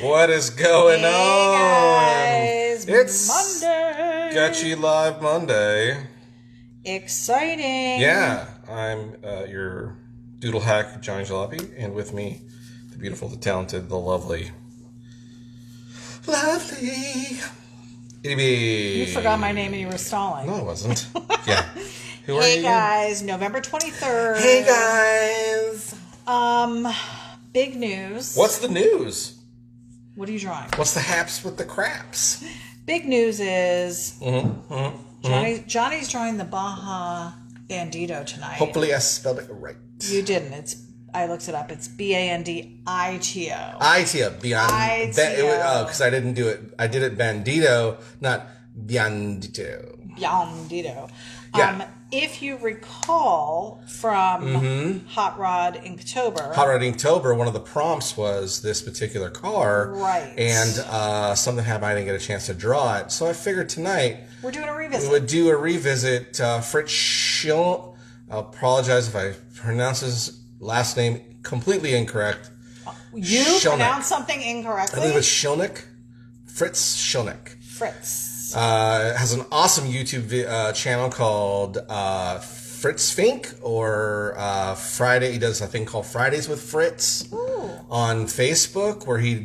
What is going on? Guys, It's Monday. Sketchy Live Monday. Exciting. Yeah, I'm your doodle hack, Johnny Jalopy, and with me, the beautiful, the talented, the lovely Ity-B. You forgot my name and you were stalling. No, I wasn't. Yeah. Who are Hey you? guys, November 23rd. Hey guys. Big news. What's the news? What are you drawing? What's the haps with the craps? Big news is Johnny's drawing the Baja Bandito tonight. Hopefully I spelled it right. You didn't. I looked it up. It's Bandito. Ity-B. Because I didn't do it. I did it Bandito, not Bandito. Bandito. Yeah. If you recall from Hot Rod Inktober, one of the prompts was this particular car. Right. And something happened, I didn't get a chance to draw it. So I figured tonight we're doing a revisit. we would do a revisit. Fritz Schill. I'll apologize if I pronounce his last name completely incorrect. You Schilnick. pronounced something incorrectly? I believe it's Schilnick. Fritz Schilnick. Fritz. Has an awesome YouTube channel called Fritz Fink, or Friday. He does a thing called Fridays with Fritz. Ooh. On Facebook, where he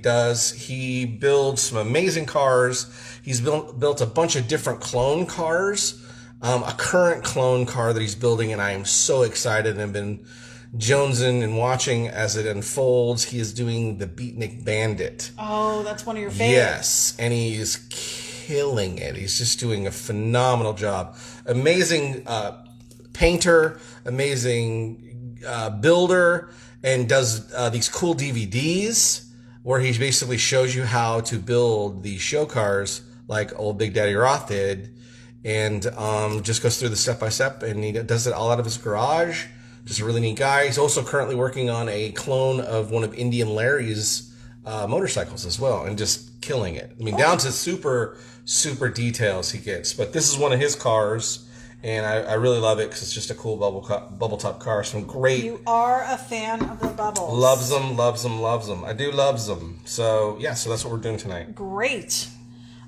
builds some amazing cars. He's built a bunch of different clone cars. A current clone car that he's building, and I am so excited and have been jonesing and watching as it unfolds. He is doing the Beatnik Bandit. Oh, that's one of your favorites. Yes, and he's killing it. He's just doing a phenomenal job. Amazing painter, amazing builder, and does these cool DVDs where he basically shows you how to build these show cars like old Big Daddy Roth did, and just goes through the step-by-step, and he does it all out of his garage. Just a really neat guy. He's also currently working on a clone of one of Indian Larry's motorcycles as well, and just killing it. I mean, down to super details he gets. But this is one of his cars, and I really love it because it's just a cool bubble top car. Some great. You are a fan of the bubbles. Loves them. I do loves them. So yeah, so that's what we're doing tonight. Great.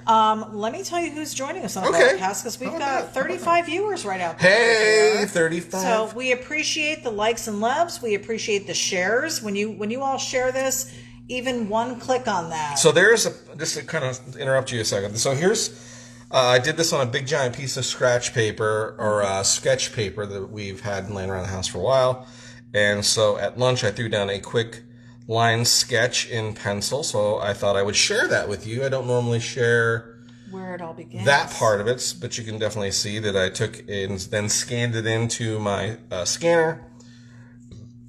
Let me tell you who's joining us on the podcast, because we've got 35 viewers right out there. Hey, 35. So we appreciate the likes and loves. We appreciate the shares. When you all share this, even one click on that. So just to kind of interrupt you a second. So here's, I did this on a big giant piece of scratch paper, or sketch paper that we've had laying around the house for a while. And so at lunch, I threw down a quick line sketch in pencil. So I thought I would share that with you. I don't normally share where it all begins, that part of it, but you can definitely see that I took and then scanned it into my scanner.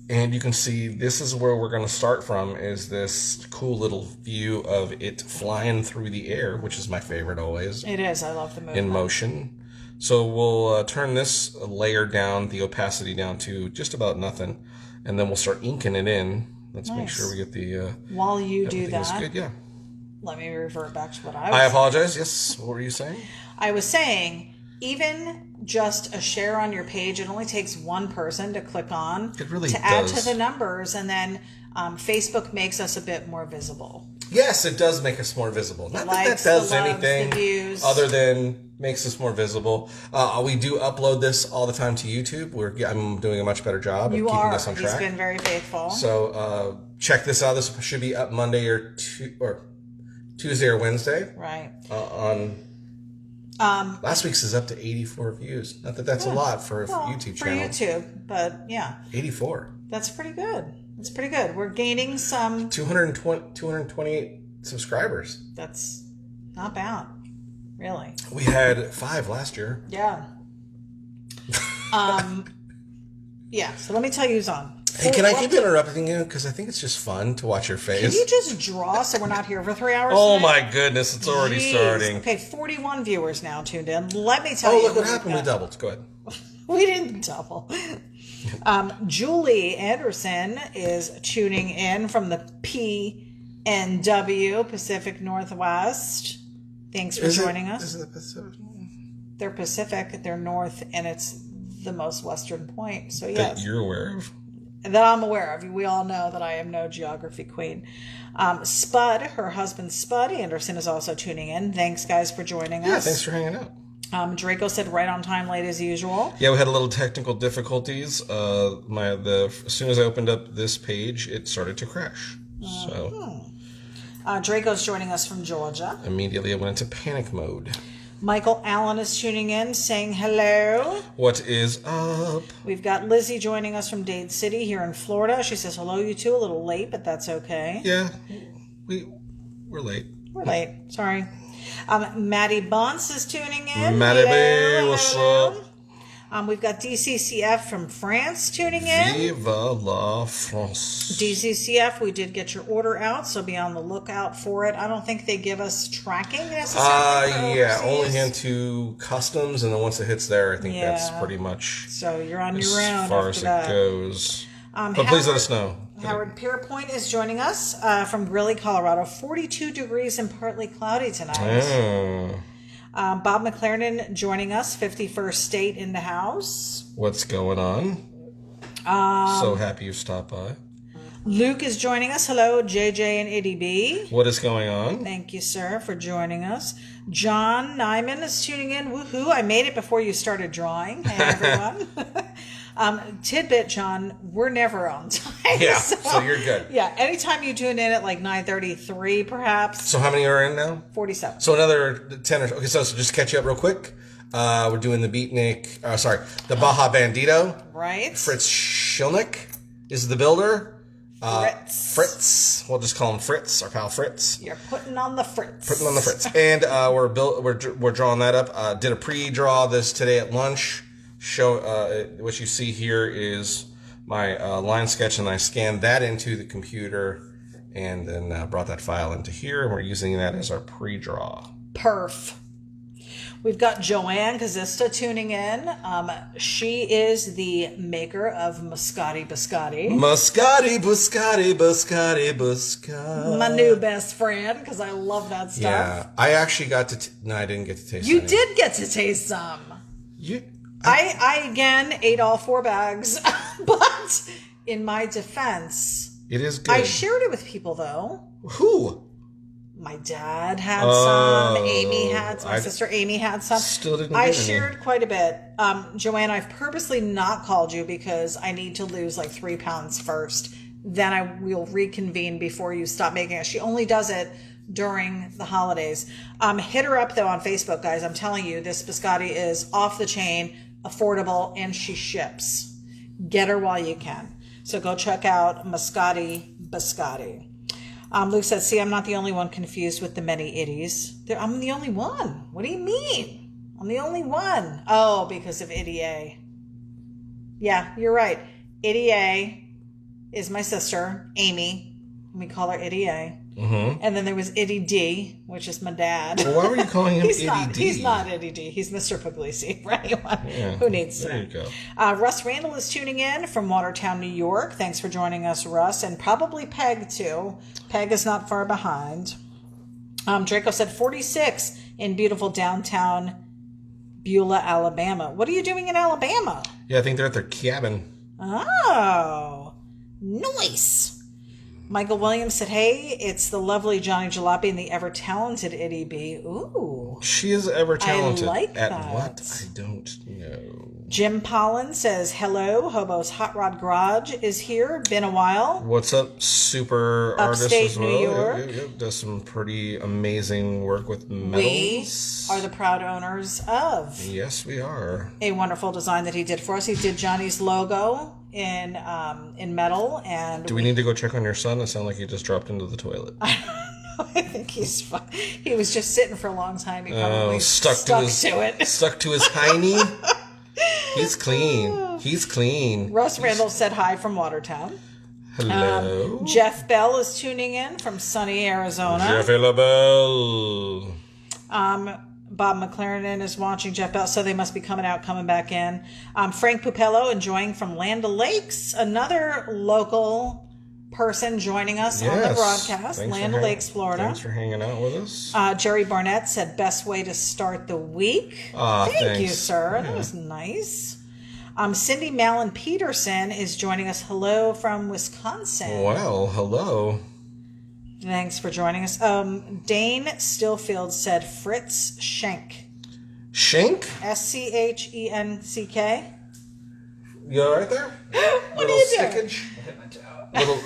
And you can see this is where we're going to start from, is this cool little view of it flying through the air, which is my favorite always. It is. I love the movement. In motion. So we'll turn this layer down, the opacity down to just about nothing, and then we'll start inking it in. Let's make sure we get the... While you do that, good. Yeah. Let me revert back to what I was I apologize. Yes, what were you saying? I was saying, even just a share on your page, it only takes one person to click on add to the numbers, and then Facebook makes us a bit more visible. Yes, it does make us more visible. Not that does anything other than makes us more visible. We do upload this all the time to YouTube. I'm doing a much better job of keeping this on track. He's been very faithful. So check this out. This should be up Monday or Tuesday or Wednesday. Right. Last week's is up to 84 views. Not that that's a lot for a YouTube channel. For YouTube, but yeah. 84. That's pretty good. That's pretty good. We're gaining some... 228 subscribers. That's not bad, really. We had 5 last year. Yeah. Yeah, so let me tell you who's on. Hey, can I keep interrupting you? Because I think it's just fun to watch your face. Can you just draw so we're not here for 3 hours? Oh my goodness, it's already starting. Okay, 41 viewers now tuned in. Let me tell you. Oh, look what happened. We doubled. Go ahead. We didn't double. Julie Anderson is tuning in from the PNW, Pacific Northwest. Thanks for joining us. Is it Pacific? They're Pacific, they're north, and it's the most western point. So yes. That you're aware of? that I'm aware of. We all know that I am no geography queen. Spud, her husband Spud Anderson, is also tuning in. Thanks, guys, for joining us. Yeah, thanks for hanging out. Draco said right on time, late as usual. Yeah, we had a little technical difficulties. As soon as I opened up this page, it started to crash. So Draco's joining us from Georgia. Immediately I went into panic mode. Michael Allen is tuning in, saying hello. What is up? We've got Lizzie joining us from Dade City here in Florida. She says hello, you two. A little late, but that's okay. Yeah, we're late. We're late. Sorry. Maddie Bunce is tuning in. Maddie B, what's up? We've got DCCF from France tuning in. Viva la France. DCCF, we did get your order out, so be on the lookout for it. I don't think they give us tracking necessarily. Yeah, only into customs, and then once it hits there, I think that's pretty much. So you're on your own as far as it goes. But please let us know. Howard Pierpoint is joining us from Greeley, Colorado. 42 degrees and partly cloudy tonight. Bob McLaren joining us, 51st State in the house. What's going on? So happy you stopped by. Luke is joining us. Hello, JJ and Ity-B. What is going on? Thank you, sir, for joining us. John Nyman is tuning in. Woohoo, I made it before you started drawing. Hey, everyone. Tidbit, John, we're never on time. Yeah, so you're good. Yeah, anytime you tune in at like 9:33, perhaps. So how many are in now? 47. So another 10 or so. Okay, so just to catch you up real quick. We're doing the the Baja Bandito. Right. Fritz Schilnick is the builder. Fritz. We'll just call him Fritz, our pal Fritz. You're putting on the Fritz. And we're drawing that up. Did a pre-draw this today at lunch. What you see here is my line sketch, and I scanned that into the computer and then brought that file into here, and we're using that as our pre-draw. Perf. We've got Joanne Kazista tuning in. She is the maker of Muscati Biscotti. Muscati, Biscotti, Biscotti, Biscotti. My new best friend, because I love that stuff. Yeah, I actually got to... No, I didn't get to taste You did get to taste some. I again ate all 4 bags, but in my defense... It is good. I shared it with people, though. Who? My dad had some. Amy had some. My sister Amy had some. Still didn't I shared quite a bit. Joanne, I've purposely not called you because I need to lose like 3 pounds first. Then I will reconvene before you stop making it. She only does it during the holidays. Hit her up though on Facebook, guys. I'm telling you, this biscotti is off the chain, affordable, and she ships. Get her while you can. So go check out Muscati Biscotti. Luke says, see, I'm not the only one confused with the many itties. I'm the only one. What do you mean? I'm the only one. Oh, because of Ity-A. Yeah, you're right. Ity-A is my sister, Amy. We call her Ity-A. Mm-hmm. And then there was Ity-D, which is my dad. Well, why were you calling him Ity-D? He's not Ity-D. He's Mr. Puglisi, right? Yeah, who needs to know? There you go. Russ Randall is tuning in from Watertown, New York. Thanks for joining us, Russ. And probably Peg, too. Peg is not far behind. Draco said 46 in beautiful downtown Beulah, Alabama. What are you doing in Alabama? Yeah, I think they're at their cabin. Oh, nice. Michael Williams said, hey, it's the lovely Johnny Jalopy and the ever-talented Ity-B. Ooh. She is ever-talented. I like at that. What? I don't know. Jim Pollen says, hello, Hobo's Hot Rod Garage is here. Been a while. What's up, super artist as well? Upstate New York. Yep. Does some pretty amazing work with metals. We are the proud owners of. Yes, we are. A wonderful design that he did for us. He did Johnny's logo in metal. And do we need to go check on your son? It sounded like he just dropped into the toilet. I think he's fine. He was just sitting for a long time. He probably stuck to it. Stuck to his hiney. He's clean. He's clean. Russ Randall said hi from Watertown. Hello. Jeff Bell is tuning in from sunny Arizona. Jeffy LaBelle. Bob McLaren is watching Jeff Bell, so they must be coming back in. Frank Pupello enjoying from Land O'Lakes, another local person joining us on the broadcast. Land O'Lakes, Florida. Thanks for hanging out with us. Jerry Barnett said, best way to start the week. Thank you, sir. Yeah. That was nice. Cindy Malin Peterson is joining us. Hello from Wisconsin. Well, hello. Thanks for joining us. Dane Stillfield said Fritz Schenk. Schenk? Schenck. You all right there? What are you doing? stickage? Little.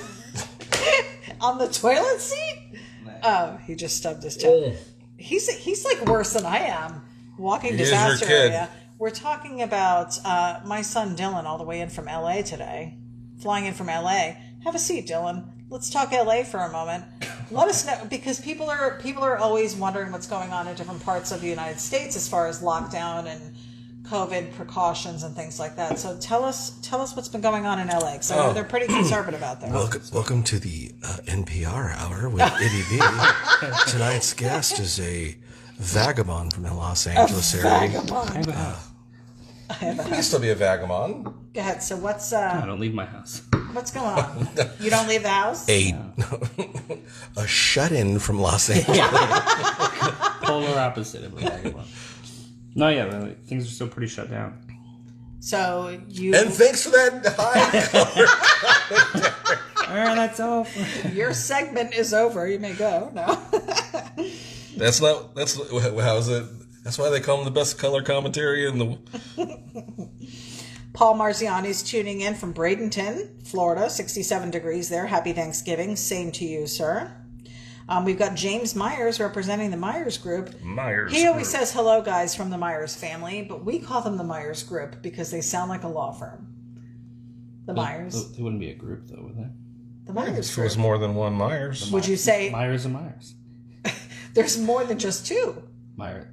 On the toilet seat? Oh, he just stubbed his toe. He's like worse than I am. Walking disaster area. We're talking about my son Dylan all the way in from LA today. Flying in from LA. Have a seat, Dylan. Let's talk LA for a moment. Let us know, because people are always wondering what's going on in different parts of the United States as far as lockdown and COVID precautions and things like that. So tell us what's been going on in LA. So they're pretty conservative out there. Welcome to the NPR hour with Ity-B. Tonight's guest is a vagabond from the Los Angeles area. Vagabond. You still be a vagabond. Go ahead. So what's I don't leave my house. what's going on? You don't leave the house? A shut-in from Los Angeles. Polar opposite of a vagabond. No, yeah, things are still pretty shut down. So you And thanks for that high color. All right, that's all. your segment is over. You may go. No. That's how is it? That's why they call them the best color commentary in the. Paul Marziani's tuning in from Bradenton, Florida, 67 degrees there. Happy Thanksgiving. Same to you, sir. We've got James Myers representing the Myers Group. He always says hello, guys, from the Myers family, but we call them the Myers Group because they sound like a law firm. The Myers. They wouldn't be a group, though, would they? The Myers If it was Group. more than one Myers. Would you say Myers and Myers? there's more than just two? Myers.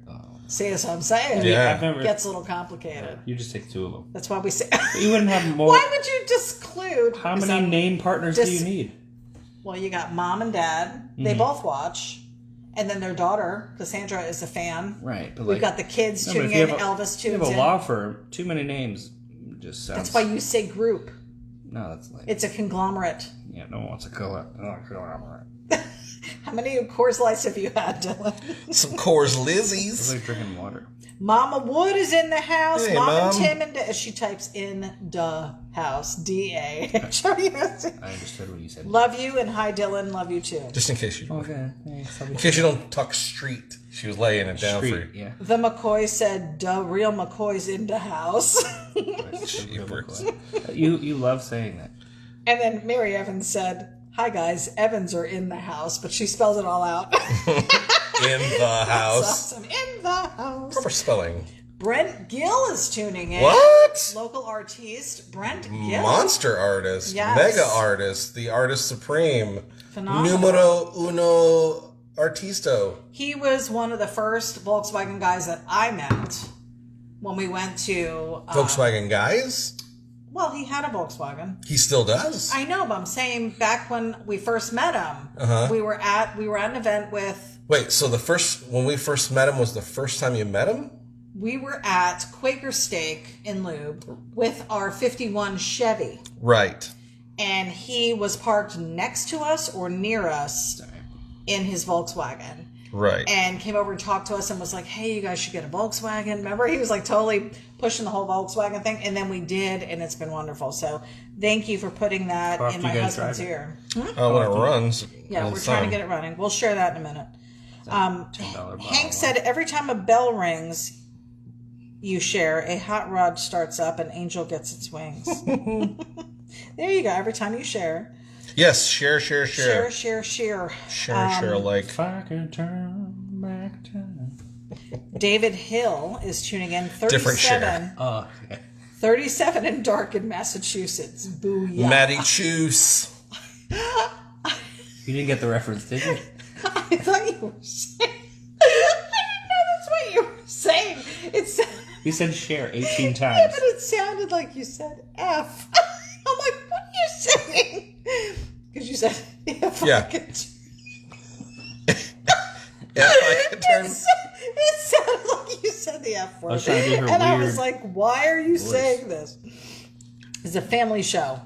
See what I'm saying? Yeah. I've never. Gets a little complicated. You just take two of them. That's why we say. But you wouldn't have more. Why would you disclude? How many name partners do you need? Well, you got mom and dad. They both watch. And then their daughter, Cassandra, is a fan. Right. But We've got the kids tuning in. Elvis tunes in. You have a law firm. Too many names just sounds. That's why you say group. No, that's like. It's a conglomerate. Yeah, no one wants a conglomerate. How many Coors Lights have you had, Dylan? Some Coors It's Lizzies. like drinking water. Mama Wood is in the house. Hey, Mom and Mom. Tim and she types in the house. D-A. I understood what you said. Love you, and hi, Dylan. Love you too. Just in case you. Okay. Thanks. In case you don't talk street. She was laying it down for you. Yeah. The McCoy said, "Duh, real McCoy's in the house." You love saying that. And then Mary Evans said, "Hi guys, Evans are in the house," but she spells it all out. In the house. Awesome. In the house. Proper spelling. Brent Gill is tuning in. What? Local artiste Brent Gill. Monster artist. Yes. Mega artist. The artist supreme. Phenomenal. Numero uno artisto. He was one of the first Volkswagen guys that I met when we went to Volkswagen guys? Well, he had a Volkswagen. He still does. I know, but I'm saying back when we first met him, we were at an event with. Wait, so when we first met him was the first time you met him? We were at Quaker Steak in Lube with our 51 Chevy. Right. And he was parked next to us or near us in his Volkswagen. Right. And came over and talked to us and was like, hey, you guys should get a Volkswagen. Remember? He was like totally pushing the whole Volkswagen thing. And then we did, and it's been wonderful. So thank you for putting that in my husband's ear. When it runs. Yeah, we're trying to get it running. We'll share that in a minute. Hank said every time a bell rings, you share, a hot rod starts up and Angel gets its wings. There you go. Every time you share. Yes, share. Share. Share, like. If I can turn back time. David Hill is tuning in. 37. Different share. Oh, okay. 37 in Darken, Massachusetts. Booyah. Matty Choose. You didn't get the reference, did you? I thought you were saying. I didn't know that's what you were saying. You said share 18 Yeah, times. but it sounded like you said F. I'm like, what are you saying? Because you said if Yeah. I could. Yeah, I can turn. It sounded like you said the F word. I was trying to do her and I weird was like, why are you saying this? It's a family show.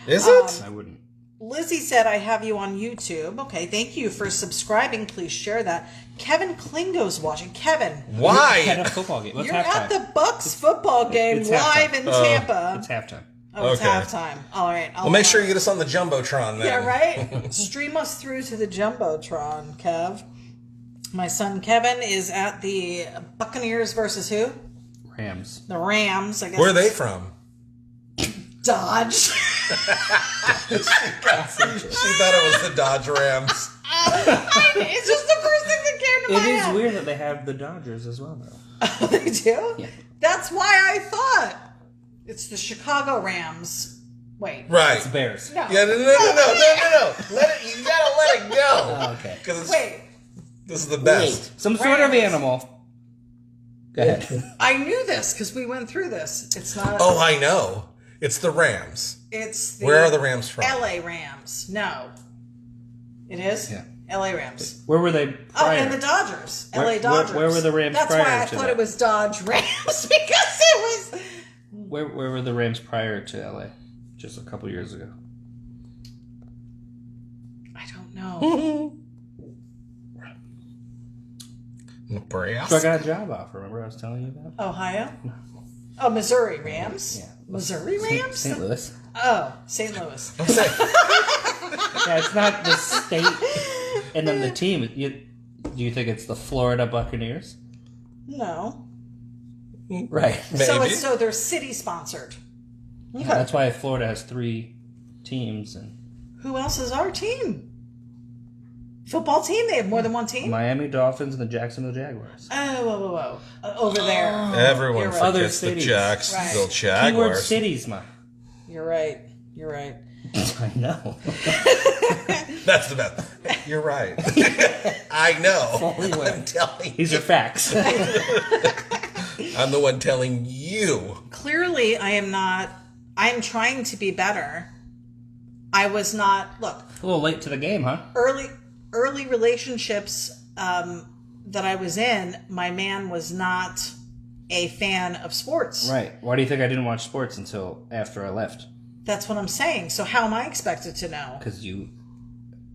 Is it? I wouldn't. Lizzie said, I have you on YouTube. Okay, thank you for subscribing. Please share that. Kevin Klingo's watching. Kevin, Why? At a football game. What's you're halftime? at the Bucks football game It's live halftime. in Tampa. It's halftime. Oh, it's Okay. halftime. All right. Well, make sure you get us on the Jumbotron then. Yeah, right? Stream us through to the Jumbotron, Kev. My son Kevin is at the Buccaneers versus who? Rams. The Rams, I guess. Where are they from? Dodge. She thought it was the Dodge Rams. It's just the first thing that came to It my is head. weird that they have the Dodgers as well, though. Oh, they do? Yeah. That's why I thought it's the Chicago Rams. Wait. Right. It's the Bears. No. Yeah, no. Let it. You gotta let it go. Oh, okay. Because Wait. this is the best. Some sort of Rams. animal. Go ahead. I knew this because we went through this. It's not. Oh, I know. It's the Rams. It's the Where are the Rams from? LA Rams. No. It is? Yeah. LA Rams. Where were they Oh, prior? and the Dodgers. Where- LA Dodgers. where were the Rams That's prior why I to thought that? it was Dodge Rams because it was. Where were the Rams prior to LA? Just a couple years ago. I don't know. Nebraska. So I got a job offer. Remember I was telling you about? Ohio? Oh, Missouri Rams? Yeah. Missouri Rams? St. Louis. Oh, St. Louis. Yeah, it's not the state and then the team. Do you think it's the Florida Buccaneers? No. Right. Maybe. So they're city sponsored. Okay. That's why Florida has 3 teams and Who else is our team? Football team? They have more than one team? Miami Dolphins and the Jacksonville Jaguars. Oh, whoa. Over there. Everyone You're right. Other forgets the cities. Jacksonville Right. Keyword Jaguars. cities, ma. You're right. I know. That's the best. You're right. I know. Fully aware. I'm telling you. These are facts. I'm the one telling you. Clearly, I am not. I am trying to be better. I was not. Look, A little late to the game, huh? early relationships that I was in, my man was not a fan of sports. Right. Why do you think I didn't watch sports until after I left? That's what I'm saying. So how am I expected to know? Because you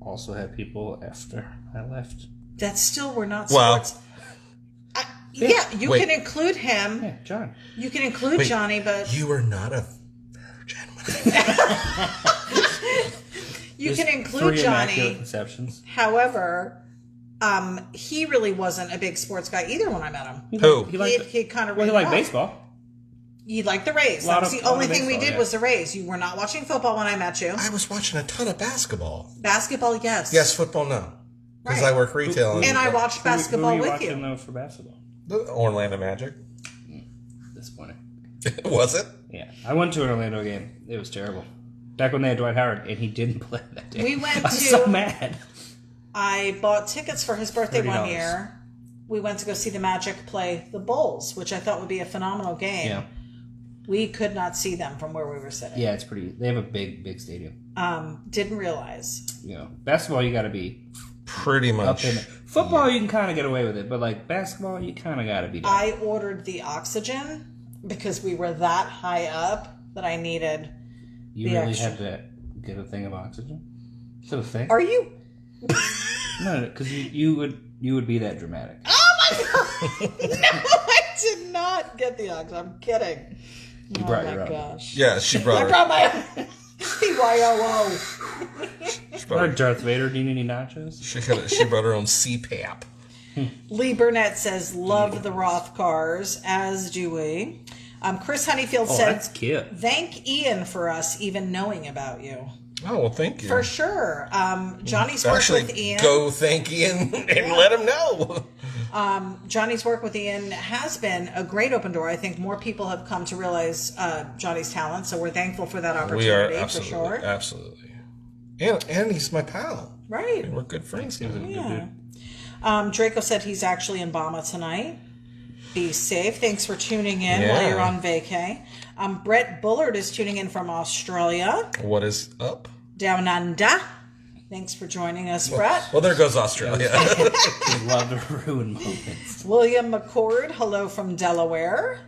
also had people after I left. That still were not Well, sports. Yeah, you Wait. can include him. Yeah, John. You can include Wait, Johnny, but You are not a gentleman. you There's can include 3 immaculate Johnny. conceptions. However, he really wasn't a big sports guy either when I met him. Who? He liked, He kind of well, he liked baseball. You liked the Rays. Lot That was of- the lot only of thing we baseball, did yeah. was the Rays. You were not watching football when I met you. I was watching a ton of basketball. Basketball, yes. Yes, football, no. Because Right. I work retail. And I watched Who basketball were you with watching, you. though, for basketball? The Orlando Magic. Disappointing. Was it? Yeah. I went to an Orlando game. It was terrible. Back when they had Dwight Howard, and he didn't play that day. We went I was to- so mad. I bought tickets for his birthday one $30. year. We went to go see the Magic play the Bulls, which I thought would be a phenomenal game. Yeah. We could not see them from where we were sitting. Yeah, it's pretty. They have a big stadium. Didn't realize. You know, basketball, you got to be Pretty up much. in it. Football, you can kind of get away with it, but like basketball, you kind of got to be down. I ordered the oxygen because we were that high up that I needed. You the really extra. had to get a thing of oxygen. Is that a thing? Are you? No, because you would be that dramatic. Oh my god! No, I did not get the oxygen. I'm kidding. You Oh brought my your own. gosh! Yeah, she brought I her. brought my own. BYOO. She brought, Like Darth Vader, do you need any nachos? she brought her own CPAP. Lee Burnett says, "Love the Roth cars, as do we." Chris Honeyfield Oh, said, that's cute. "Thank Ian for us even knowing about you." Oh, well, thank you. For sure. Johnny's work Actually, with Ian. go thank Ian and let him know. Johnny's work with Ian has been a great open door. I think more people have come to realize Johnny's talent, so we're thankful for that opportunity. We are for absolutely, sure. absolutely. And he's my pal. Right. We're good friends now. Yeah. Draco said he's actually in Bama tonight. Be safe. Thanks for tuning in while Yeah. you're on vacay. Brett Bullard is tuning in from Australia, What is up? down under. Thanks for joining us, Brett. Well, there goes Australia. We love to ruin moments. William McCord, hello from Delaware.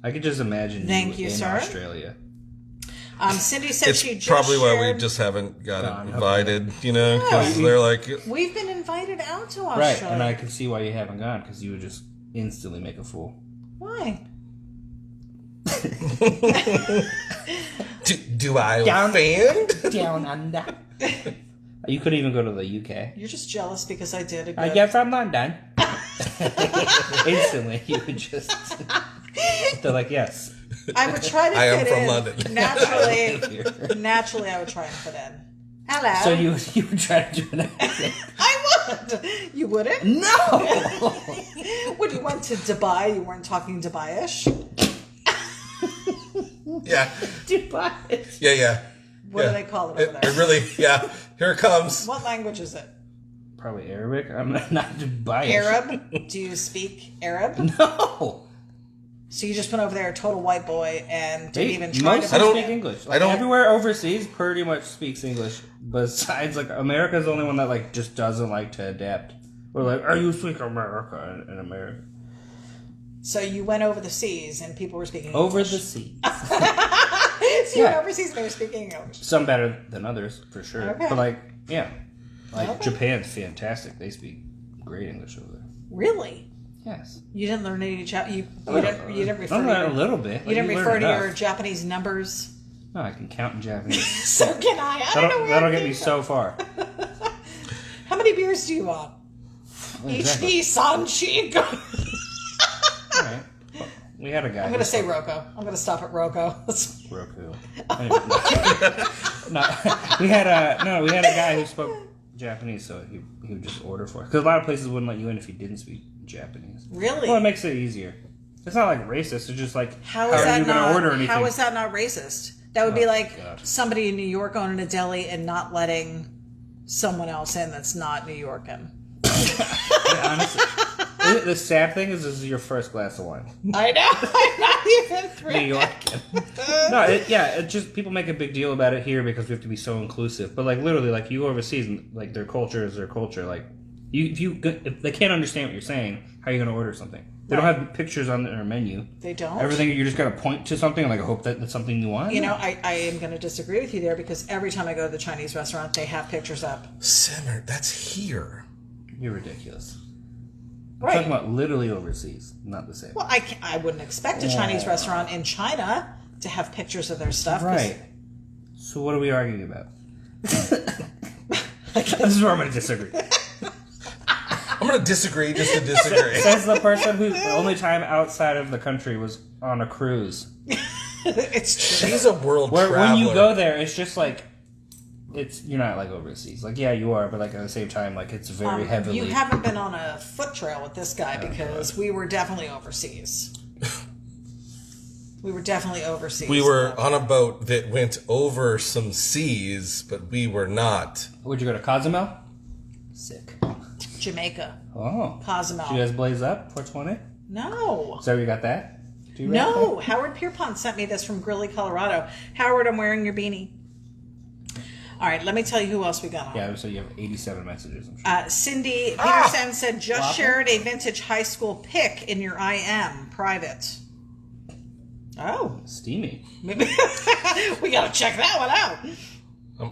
I could just imagine Thank you, in sir. Australia. Cindy said It's she just probably why we shared- just haven't got Gone. invited, because they're like, We've been invited out to Right, Australia. and I can see why you haven't gone, because you would just instantly make a fool. Why? do I Down- offend? Down under. You could even go to the UK. You're just jealous because I did a I good... get from London. Instantly, you would just... They're like, yes. I would try to I am fit from in. London. Naturally, I would try and fit in. Hello. So you would try to do an accent. I would. You wouldn't? No! When you went to Dubai, you weren't talking Dubai-ish? Yeah. Dubai. What Yeah. do they call it over there? It really, yeah. Here it comes. What language is it? Probably Arabic. I'm not Dubai. Arab? Do you speak Arab? No! So you just went over there, a total white boy, and didn't They even try to... mostly speak English. Like, I don't- everywhere overseas pretty much speaks English. Besides, like, America's the only one that, like, just doesn't like to adapt. We're like, are you speak America in America? So you went over the seas, and people were speaking Over English. the sea. So you were Yeah. overseas, and they were speaking English. Some better than others, for sure. Okay. But, like, yeah. Like, Okay. Japan's fantastic. They speak great English over there. Really? Yes. You didn't learn any you didn't refer I'm to a your, little bit. you didn't learn refer to enough. your Japanese numbers. No, I can count in Japanese. So can I. I don't know where That'll I'm get me getting so far. that. How many beers do you want? Exactly. Ichi-san-chi. All right. Well, we had a guy. I'm going to say Rocco. I'm going to stop at Rocco. Roku. Anyway, no, we had a guy who spoke Japanese, so he would just order for us. Because a lot of places wouldn't let you in if you didn't speak Japanese. Really? Well, it makes it easier. It's not like racist. It's just like How are is that you going to not? order anything? How is that not racist? That would be like God. somebody in New York owning a deli and not letting someone else in that's not New Yorkan. Yeah, honestly, the sad thing is, this is your first glass of wine. I know. I'm not even through. New York. No, it just people make a big deal about it here because we have to be so inclusive. But like literally, like you go overseas and like their culture is their culture. Like if they can't understand what you're saying, how are you going to order something? They don't have pictures on their menu. They don't. Everything you just got to point to something and like hope that that's something you want. You know, I am going to disagree with you there because every time I go to the Chinese restaurant, they have pictures up. Simmer, that's here. You're ridiculous. I'm Right. talking about literally overseas, not the same. Well, I wouldn't expect a Chinese restaurant in China to have pictures of their stuff. 'cause Right. So what are we arguing about? This is where I'm going to disagree. I'm going to disagree just to disagree. Says the person who the only time outside of the country was on a cruise. It's true. He's a world Where traveler. when you go there, it's just like you're not like overseas. Like yeah, you are, but like at the same time, like it's very heavily. You haven't been on a foot trail with this guy because we were definitely overseas. We were definitely overseas. We were on a boat that went over some seas, but we were not. Would you go to Cozumel? Sick. Jamaica. Oh. Cozumel. Did you guys blaze up 420? No. So you got that? Do you rate No. Howard Pierpont sent me this from Greeley, Colorado. Howard, I'm wearing your beanie. All right, let me tell you who else we got on. that? Yeah, so you have 87 messages. I'm sure. Cindy Peterson said, just Waffle? shared a vintage high school pic in your IM private. Oh. Steamy. Maybe we got to check that one out.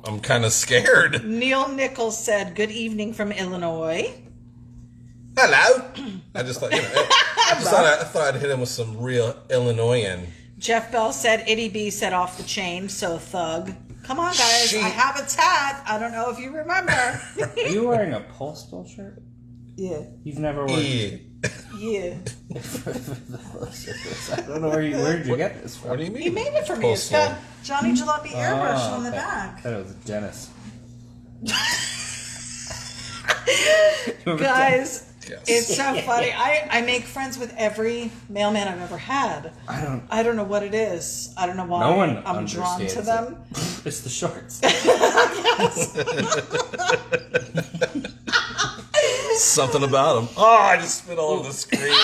I'm kind of scared. Neil Nichols said, good evening from Illinois. Hello. I just thought, I thought I'd hit him with some real Illinoisan. Jeff Bell said, Ity-B set off the chain, so thug. Come on, guys. I have a tat. I don't know if you remember. Are you wearing a Postal shirt? Yeah. You've never worn Yeah. I don't know where'd you get this from? What do you mean? He made it for me. It's got Johnny Jalopy airbrush on the okay. back. I thought it was Dennis. Guys, Yes. it's so funny. I make friends with every mailman I've ever had. I don't know what it is. I don't know why No one I'm drawn to understands them. It's the shorts. Something about him. Oh, I just spit all over the screen.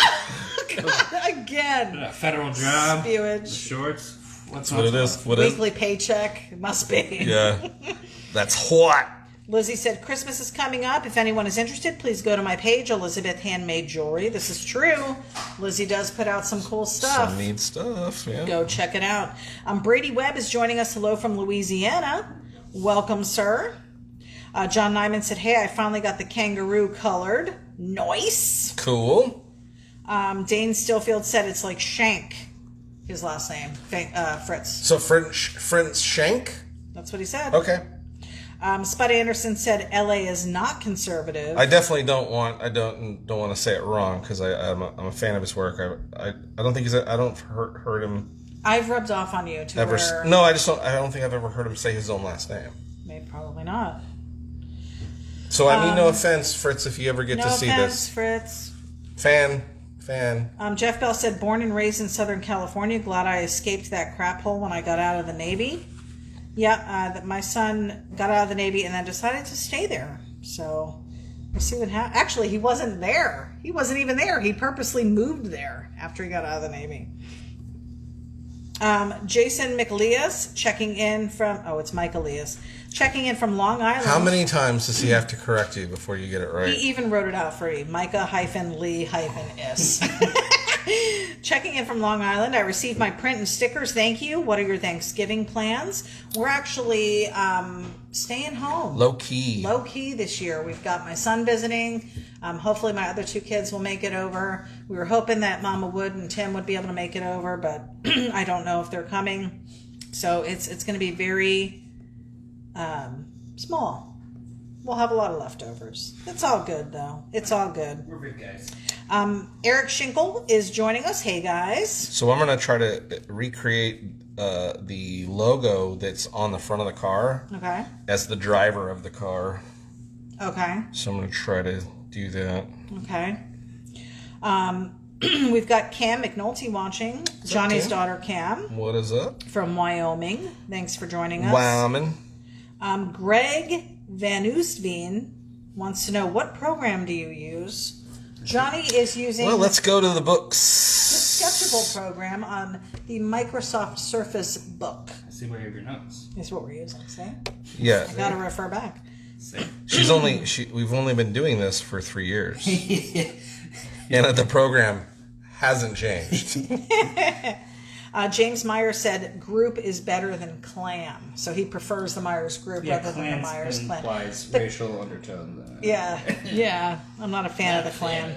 Again. A federal job. Spewage. Shorts. What's What it is? What is? Weekly paycheck. It must be. Yeah. That's hot. Lizzie said, Christmas is coming up. If anyone is interested, please go to my page, Elizabeth Handmade Jewelry. This is true. Lizzie does put out some cool stuff. Some neat stuff, yeah. Go check it out. Brady Webb is joining us. Hello from Louisiana. Welcome, sir. John Nyman said, hey, I finally got the kangaroo colored. Nice. Cool. Dane Stillfield said it's like Shank, his last name, Fritz. So French Shank? That's what he said. Okay. Spud Anderson said LA is not conservative. I definitely don't want to say it wrong because I'm a fan of his work. I don't think I don't heard him. I've rubbed off on you to ever. where... No, I don't think I've ever heard him say his own last name. Maybe probably not. So I mean, no offense, Fritz, if you ever get to see this. No offense, Fritz. Fan. Jeff Bell said, born and raised in Southern California. Glad I escaped that crap hole when I got out of the Navy. Yeah, my son got out of the Navy and then decided to stay there. So we'll see what happens. Actually, he wasn't there. He wasn't even there. He purposely moved there after he got out of the Navy. Jason McLeas checking in from... Oh, it's Mike Elias. Checking in from Long Island. How many times does he have to correct you before you get it right? He even wrote it out for you. Micah-Lee-S. Checking in from Long Island. I received my print and stickers. Thank you. What are your Thanksgiving plans? We're actually staying home. Low key this year. We've got my son visiting. Hopefully my other two kids will make it over. We were hoping that Mama Wood and Tim would be able to make it over, but I don't know if they're coming. So it's going to be very small. We'll have a lot of leftovers. It's all good, though. It's all good. We're big guys. Eric Schinkel is joining us. Hey, guys. So I'm going to try to recreate the logo that's on the front of the car. Okay. As the driver of the car. Okay. So I'm going to try to do that. Okay. We've got Cam McNulty watching. Johnny's daughter, Cam. What is up? From Wyoming. Thanks for joining us. Wyoming. Greg Van Oostveen wants to know, what program do you use? Johnny is using... Well, let's go to the books. The Sketchable program on the Microsoft Surface Book. I see where you have your notes. Is what we're using, see? Yeah. I gotta refer back. We've only been doing this for 3 years. And the program hasn't changed. James Myers said group is better than clan. So he prefers the Myers group rather than the Myers clan. Implies racial undertones. Yeah. I'm not a fan of the clan.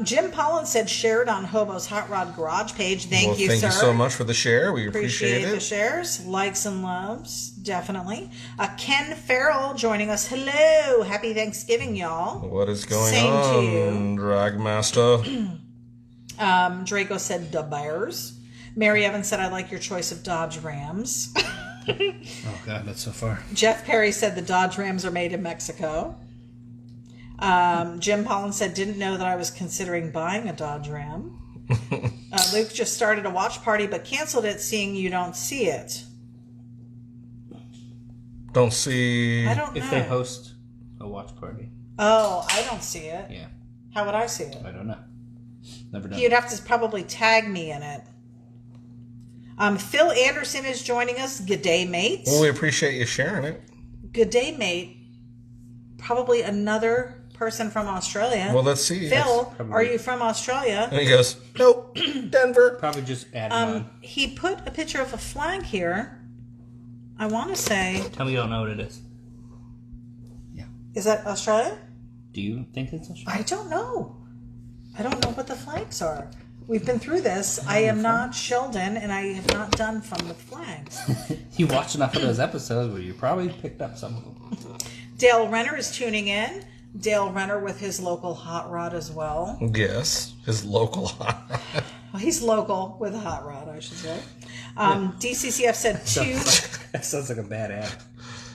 Jim Pollan said shared on Hobo's Hot Rod Garage page. Thank you, sir. Thank you so much for the share. We appreciate it. The shares, likes and loves, definitely. Ken Farrell joining us. Hello. Happy Thanksgiving, y'all. What is going Same on, to you. Dragmaster? Draco said the Bears. Mary Evans said, I like your choice of Dodge Rams. Oh, God, that's so far. Jeff Perry said the Dodge Rams are made in Mexico. Jim Pollan said, didn't know that I was considering buying a Dodge Ram. Luke just started a watch party but canceled it, seeing you don't see it. Don't see... I don't know. If they host a watch party. Oh, I don't see it. Yeah. How would I see it? I don't know. Never done. You'd have to probably tag me in it. Phil Anderson is joining us. Good day, mate. Well, we appreciate you sharing it. Good day, mate. Probably another person from Australia. Well, let's see. Phil, are you from Australia? And he goes, nope, Denver. Probably just add on. He put a picture of a flag here. I want to say... Tell me you don't know what it is. Yeah. Is that Australia? Do you think it's Australia? I don't know. I don't know what the flags are. We've been through this. I am not Sheldon, and I have not done fun with flags. You watched enough of those episodes where you probably picked up some of them. Dale Renner is tuning in. Dale Renner with his local hot rod as well. Yes, his local hot rod. Well, he's local with a hot rod, I should say. DCCF said two. That sounds like a bad ad.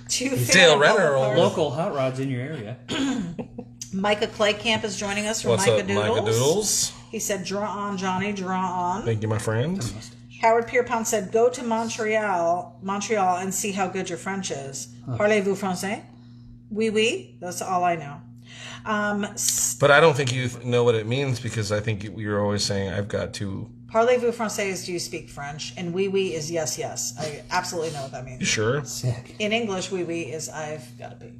Dale Renner, Local hot rods in your area. Micah Claycamp is joining us from What's Micah up, Doodles. Micah Doodles? He said, draw on, Johnny, draw on. Thank you, my friend. Howard Pierpont said, go to Montreal and see how good your French is. Parlez-vous français? Oui, oui. That's all I know. But I don't think you know what it means, because I think you're always saying, I've got to... Parlez-vous français is, do you speak French? And oui, oui is yes, yes. I absolutely know what that means. You sure? Sick. In English, oui, oui is, I've got to pee.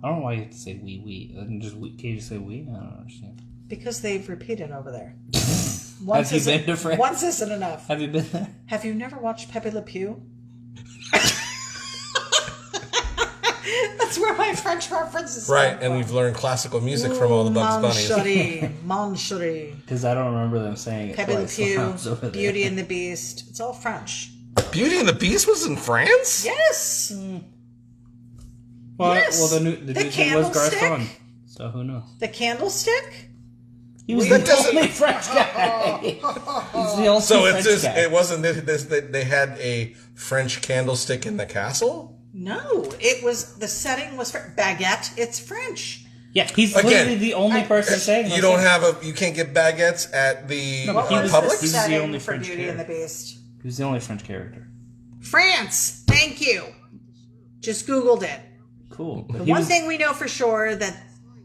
I don't know why you have to say we. Can you just say we? I don't understand. Because they've repeated over there. Have you been to France? Once isn't enough. Have you been there? Have you never watched Pepe Le Pew? That's where my French references Right, come and from. we've learned classical music from all the Bugs Bunnies. Moncherie. Because I don't remember them saying it Pepe Le twice when I was Pew, over there. Beauty and the Beast. It's all French. Beauty and the Beast was in France? Yes. Well, Yes. well, the new was candlestick? Garcon, so who knows? The Candlestick? He was That the doesn't- only French guy. He's the only So French it's just, guy. it wasn't that they had a French candlestick in the castle? No, it was, the setting was baguette. It's French. Yeah, he's Again, literally the only person saying You don't you can't get baguettes at the No, but he was Publix? the Setting only for French Beauty and the character. Beast. He was the only French character. France. Thank you. Just Googled it. Cool. But The he one was, thing we know for sure that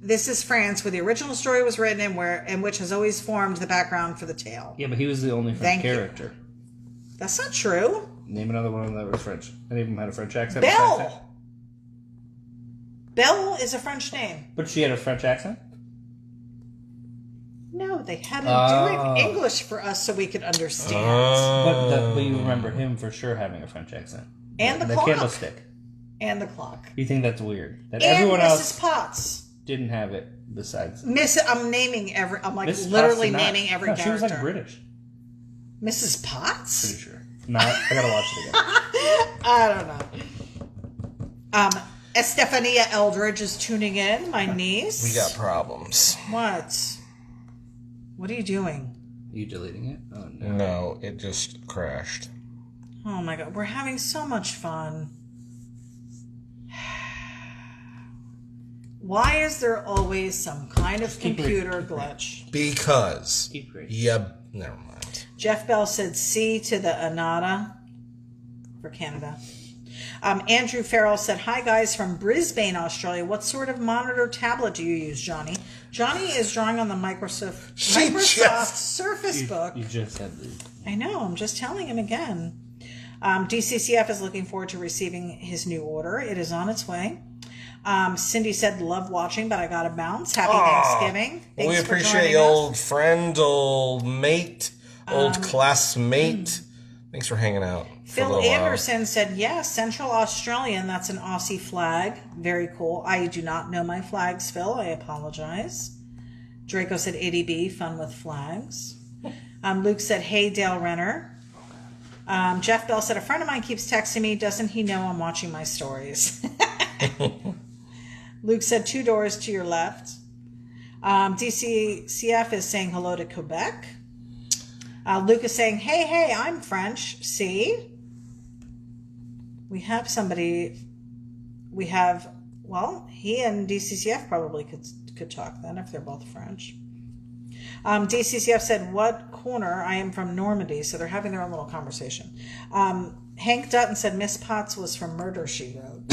this is France, where the original story was written and which has always formed the background for the tale. yeah, but he was the only French Thank you. character. That's not true. Name another one that was French. Any of them had a French accent. besides that? Belle. Belle is a French name. But she had a French accent? No, they had him Oh. doing English for us so we could understand. But you remember him for sure having a French accent. And the the clock. candlestick. And the clock. You think that's weird? That And everyone Mrs. else Potts. didn't have it besides. I'm naming every. I'm like Mrs. literally Potts did not. naming every No, character. she was like British. Mrs. Potts. Pretty sure. No, I gotta watch it again. I don't know. Estefania Eldridge is tuning in. My niece. We got problems. What? What are you doing? Are you deleting it? Oh no. No, it just crashed. Oh my god, we're having so much fun. Why is there always some kind of keep computer glitch? Because. Keep reading. Yep. Never mind. Jeff Bell said C to the Anada for Canada. Andrew Farrell said, "Hi guys from Brisbane, Australia. What sort of monitor tablet do you use, Johnny?" Johnny is drawing on the Microsoft Surface Book. You just said the. I know. I'm just telling him again. DCCF is looking forward to receiving his new order. It is on its way. Cindy said, "Love watching, but I gotta bounce. Happy Thanksgiving." We Thanks for appreciate joining us. old friend, old mate, old classmate. Thanks for hanging out. For a Phil little while. Anderson said, "Yes, Central Australian. That's an Aussie flag. Very cool. I do not know my flags, Phil. I apologize." Draco said, "Ity-B, fun with flags." Luke said, "Hey, Dale Renner." Jeff Bell said, "A friend of mine keeps texting me. Doesn't he know I'm watching my stories?" Luke said, "2 doors to your left." DCCF is saying hello to Quebec. Luke is saying, hey, I'm French. See? We have somebody. We have, well, he and DCCF probably could talk then if they're both French. DCCF said, "What corner?" I am from Normandy, so they're having their own little conversation. Hank Dutton said, "Miss Potts was from Murder, She Wrote."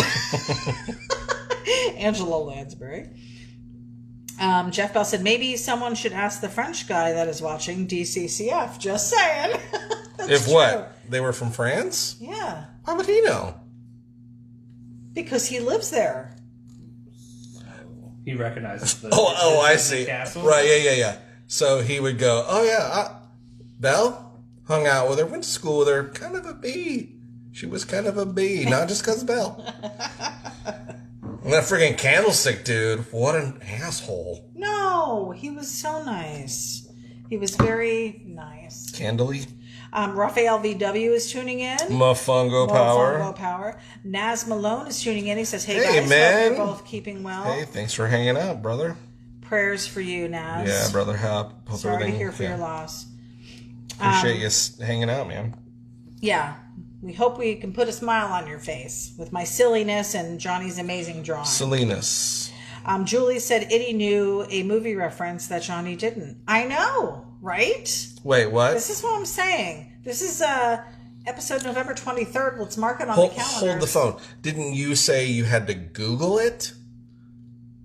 Angela Lansbury. Jeff Bell said, "Maybe someone should ask the French guy that is watching DCCF." Just saying. If what? They were from France? Yeah, How would he know? because he lives there. He recognizes the. Oh, I the see. castle. Right, yeah. So he would go, "Oh yeah, Belle hung out with her, went to school with her, kind of a bee. She was kind of a bee, not just because Belle." And that friggin' candlestick dude, what an asshole. No, he was so nice. He was very nice. Candily? Raphael VW is tuning in. Mofongo Power. Mofongo Power. Naz Malone is tuning in. He says, "Hey, Hey, guys, man. hope you're both keeping well. Hey, thanks for hanging out, brother. Prayers for you, Naz. Yeah, brother. Hope Sorry to everything. hear for yeah. your loss." Appreciate you hanging out, man. Yeah. We hope we can put a smile on your face with my silliness and Johnny's amazing drawing. Salinas. Julie said Itty knew a movie reference that Johnny didn't. I know, right? Wait, what? This is what I'm saying. This is episode November 23rd. Let's mark it on Hold, the calendar. hold the phone. Didn't you say you had to Google it?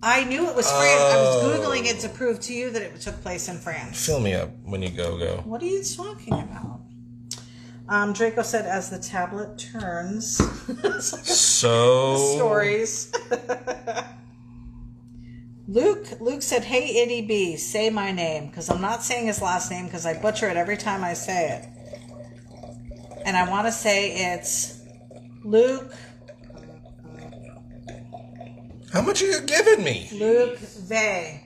I knew it was France. I was Googling it to prove to you that it took place in France. Fill me up when you go. What are you talking about? Draco said, "As the tablet turns." So Stories. Luke said, "Hey, Ity-B, say my name," because I'm not saying his last name because I butcher it every time I say it. And I want to say it's Luke. How much are you giving me? Luke Vey.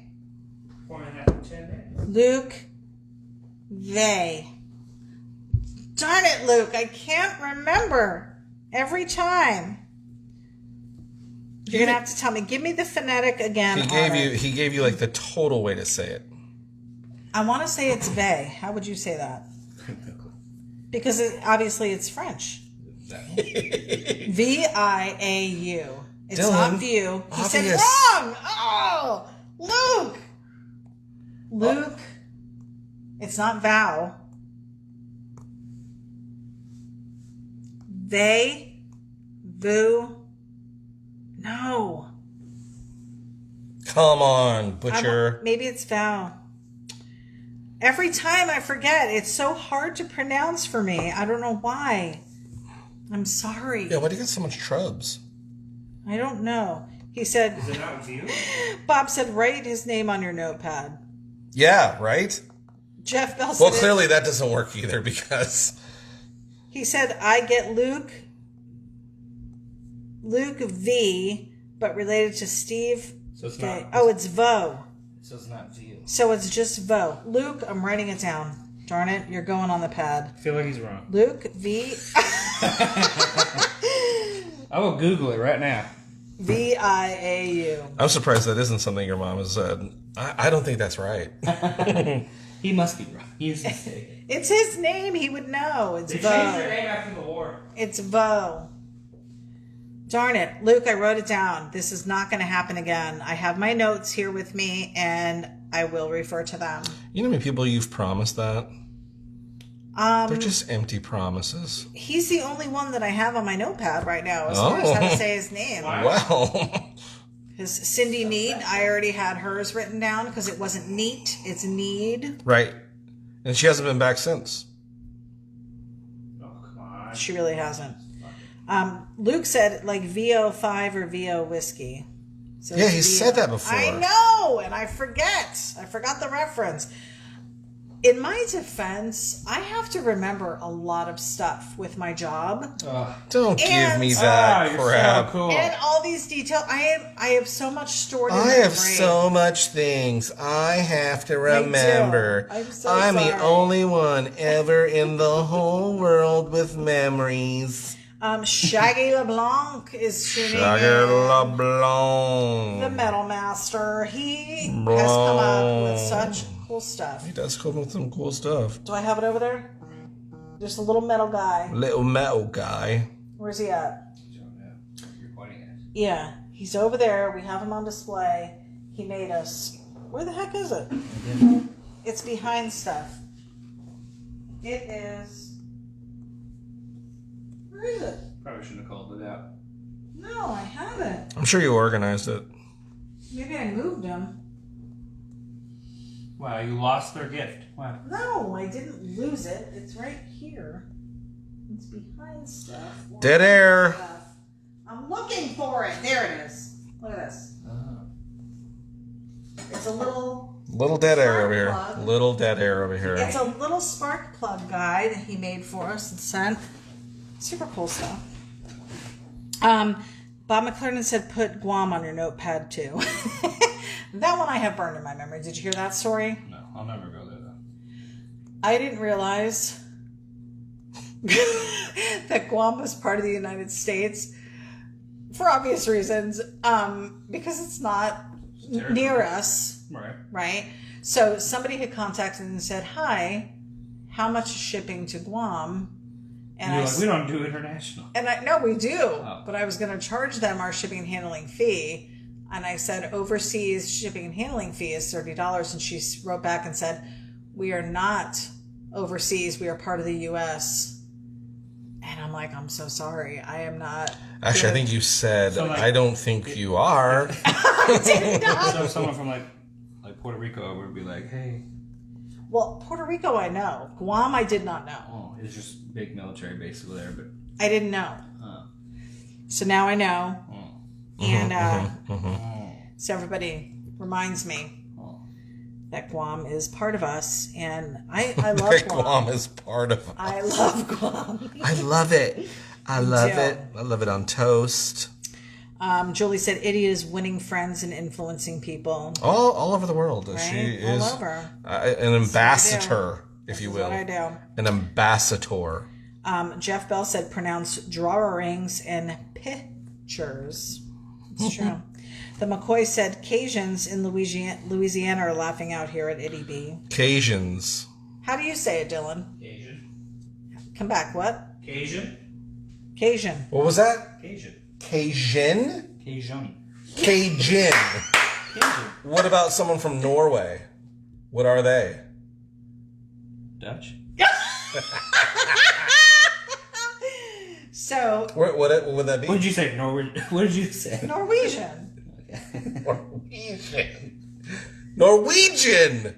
4.5 to 10 minutes. Luke Vey. Darn it, Luke. I can't remember every time. You're going to have to tell me. Give me the phonetic again. He gave you like the total way to say it. I want to say it's Vey. How would you say that? Because obviously it's French. V-I-A-U. It's Dylan, not view. He said wrong. Oh, Luke. Luke. It's not vow. They. Voo. No. Come on, butcher. Maybe it's vow. Every time I forget. It's so hard to pronounce for me. I don't know why. I'm sorry. Yeah, why do you got so much trubs? I don't know. He said... Is it not with you? Bob said, write his name on your notepad. Yeah, right? Jeff Bell said... Well, clearly that doesn't work either because... He said, I get Luke V, but related to Steve. So it's Okay. not... Oh, it's Vo. So it's not you. So it's just Vo. Luke, I'm writing it down. Darn it, you're going on the pad. I feel like he's wrong. Luke V... I will Google it right now. V-I-A-U. I'm surprised that isn't something your mom has said. I don't think that's right. He must be wrong. He's mistaken. It's his name. He would know. It's They Vo. changed their name after the war. It's Vo. Darn it. Luke, I wrote it down. This is not going to happen again. I have my notes here with me, and I will refer to them. You know how many people you've promised that? They're just empty promises. He's the only one that I have on my notepad right now as far as how to say his name. Well. His Cindy Need, I already had hers written down because it wasn't neat. It's need. Right. And she hasn't been back since. Oh, come on. She really hasn't. Luke said like VO5 or VO whiskey. So Yeah, it's he VO. said that before. I know, and I forget. I forgot the reference. In my defense, I have to remember a lot of stuff with my job. Don't give And- me that you're crap. so cool. And all these details, I have so much stored in I my have brain. so much things I have to remember. I'm so I'm the sorry. only one ever in the whole world with memories. Shaggy LeBlanc is tuning Sugar in. LeBlanc. The Metal Master. He has come up with such cool stuff. He does come with some cool stuff. Do I have it over there? Just a little metal guy. Little metal guy. Where's he at? You're pointing at. Yeah, he's over there. We have him on display. He made us. Where the heck is it? It's behind stuff. It is. Where is it? Probably shouldn't have called it out. No, I haven't. I'm sure you organized it. Maybe I moved him. Wow, you lost their gift. Wow. No, I didn't lose it. It's right here. It's behind stuff. Dead air. Stuff. I'm looking for it. There it is. Look at this. It's a little. Little dead air over here. Spark plug. Little dead air over here. It's a little spark plug guy that he made for us and sent. Super cool stuff. Bob McClernand said put Guam on your notepad too. That one I have burned in my memory. Did you hear that story? No, I'll never go there though. I didn't realize that Guam was part of the United States for obvious reasons, because it's not near us, Right. right? So somebody had contacted and said, "Hi, how much is shipping to Guam?" And You're like, we don't do international. And I no, we do, but I was going to charge them our shipping and handling fee, and I said overseas shipping and handling fee is $30, and she wrote back and said, "We are not overseas. We are part of the U.S." And I'm like, I'm so sorry. I am not. Actually, I think you said, So, like, I don't think you are. I did not. So someone from like Puerto Rico would be like, hey, Well, Puerto Rico, I know. Guam, I did not know. oh, it's just big military base over there, but I didn't know. So now I know. oh. And Oh. so everybody reminds me Oh. that Guam is part of us, and I love That Guam. Guam is part of us. I love Guam. I love it. I love too. it. I love it on toast. Julie said, "Idiot is winning friends and influencing people." All over the world. Right? She All is over. an ambassador, if you That's will. what I do. An ambassador. Jeff Bell said, "Pronounce drawings and pictures." It's true. The McCoy said, "Cajuns in Louisiana are laughing out here at Ity-B." Cajuns. How do you say it, Dylan? Cajun. Come back. What? Cajun. Cajun. What was that? Cajun. Cajun? Cajun. Cajun. Cajun. What about someone from Norway? What are they? Dutch. So, What would that be? What did you say? What did you say? Norwegian. Norwegian.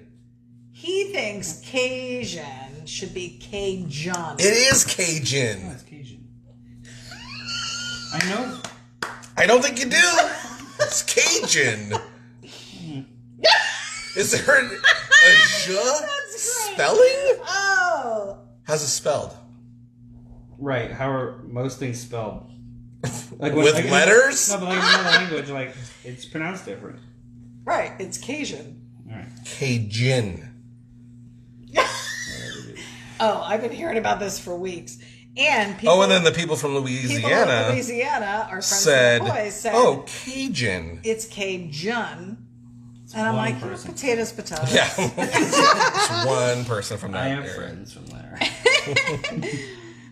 He thinks Cajun should be Cajun. It is Cajun. That's Cajun. I know. I don't think you do. It's Cajun. Is there a j spelling? Oh. How's it spelled? Right. How are most things spelled? Like With letters? No, but like in another language, like it's pronounced different. Right, it's Cajun. All right. Cajun. Oh, I've been hearing about this for weeks. And people, Oh, and then the people from people Louisiana in Louisiana, our friends said, from the boys, said, "Oh, Cajun." it's Cajun. And I'm one like, person. potatoes. Yeah, it's one person from that I have area. friends from there.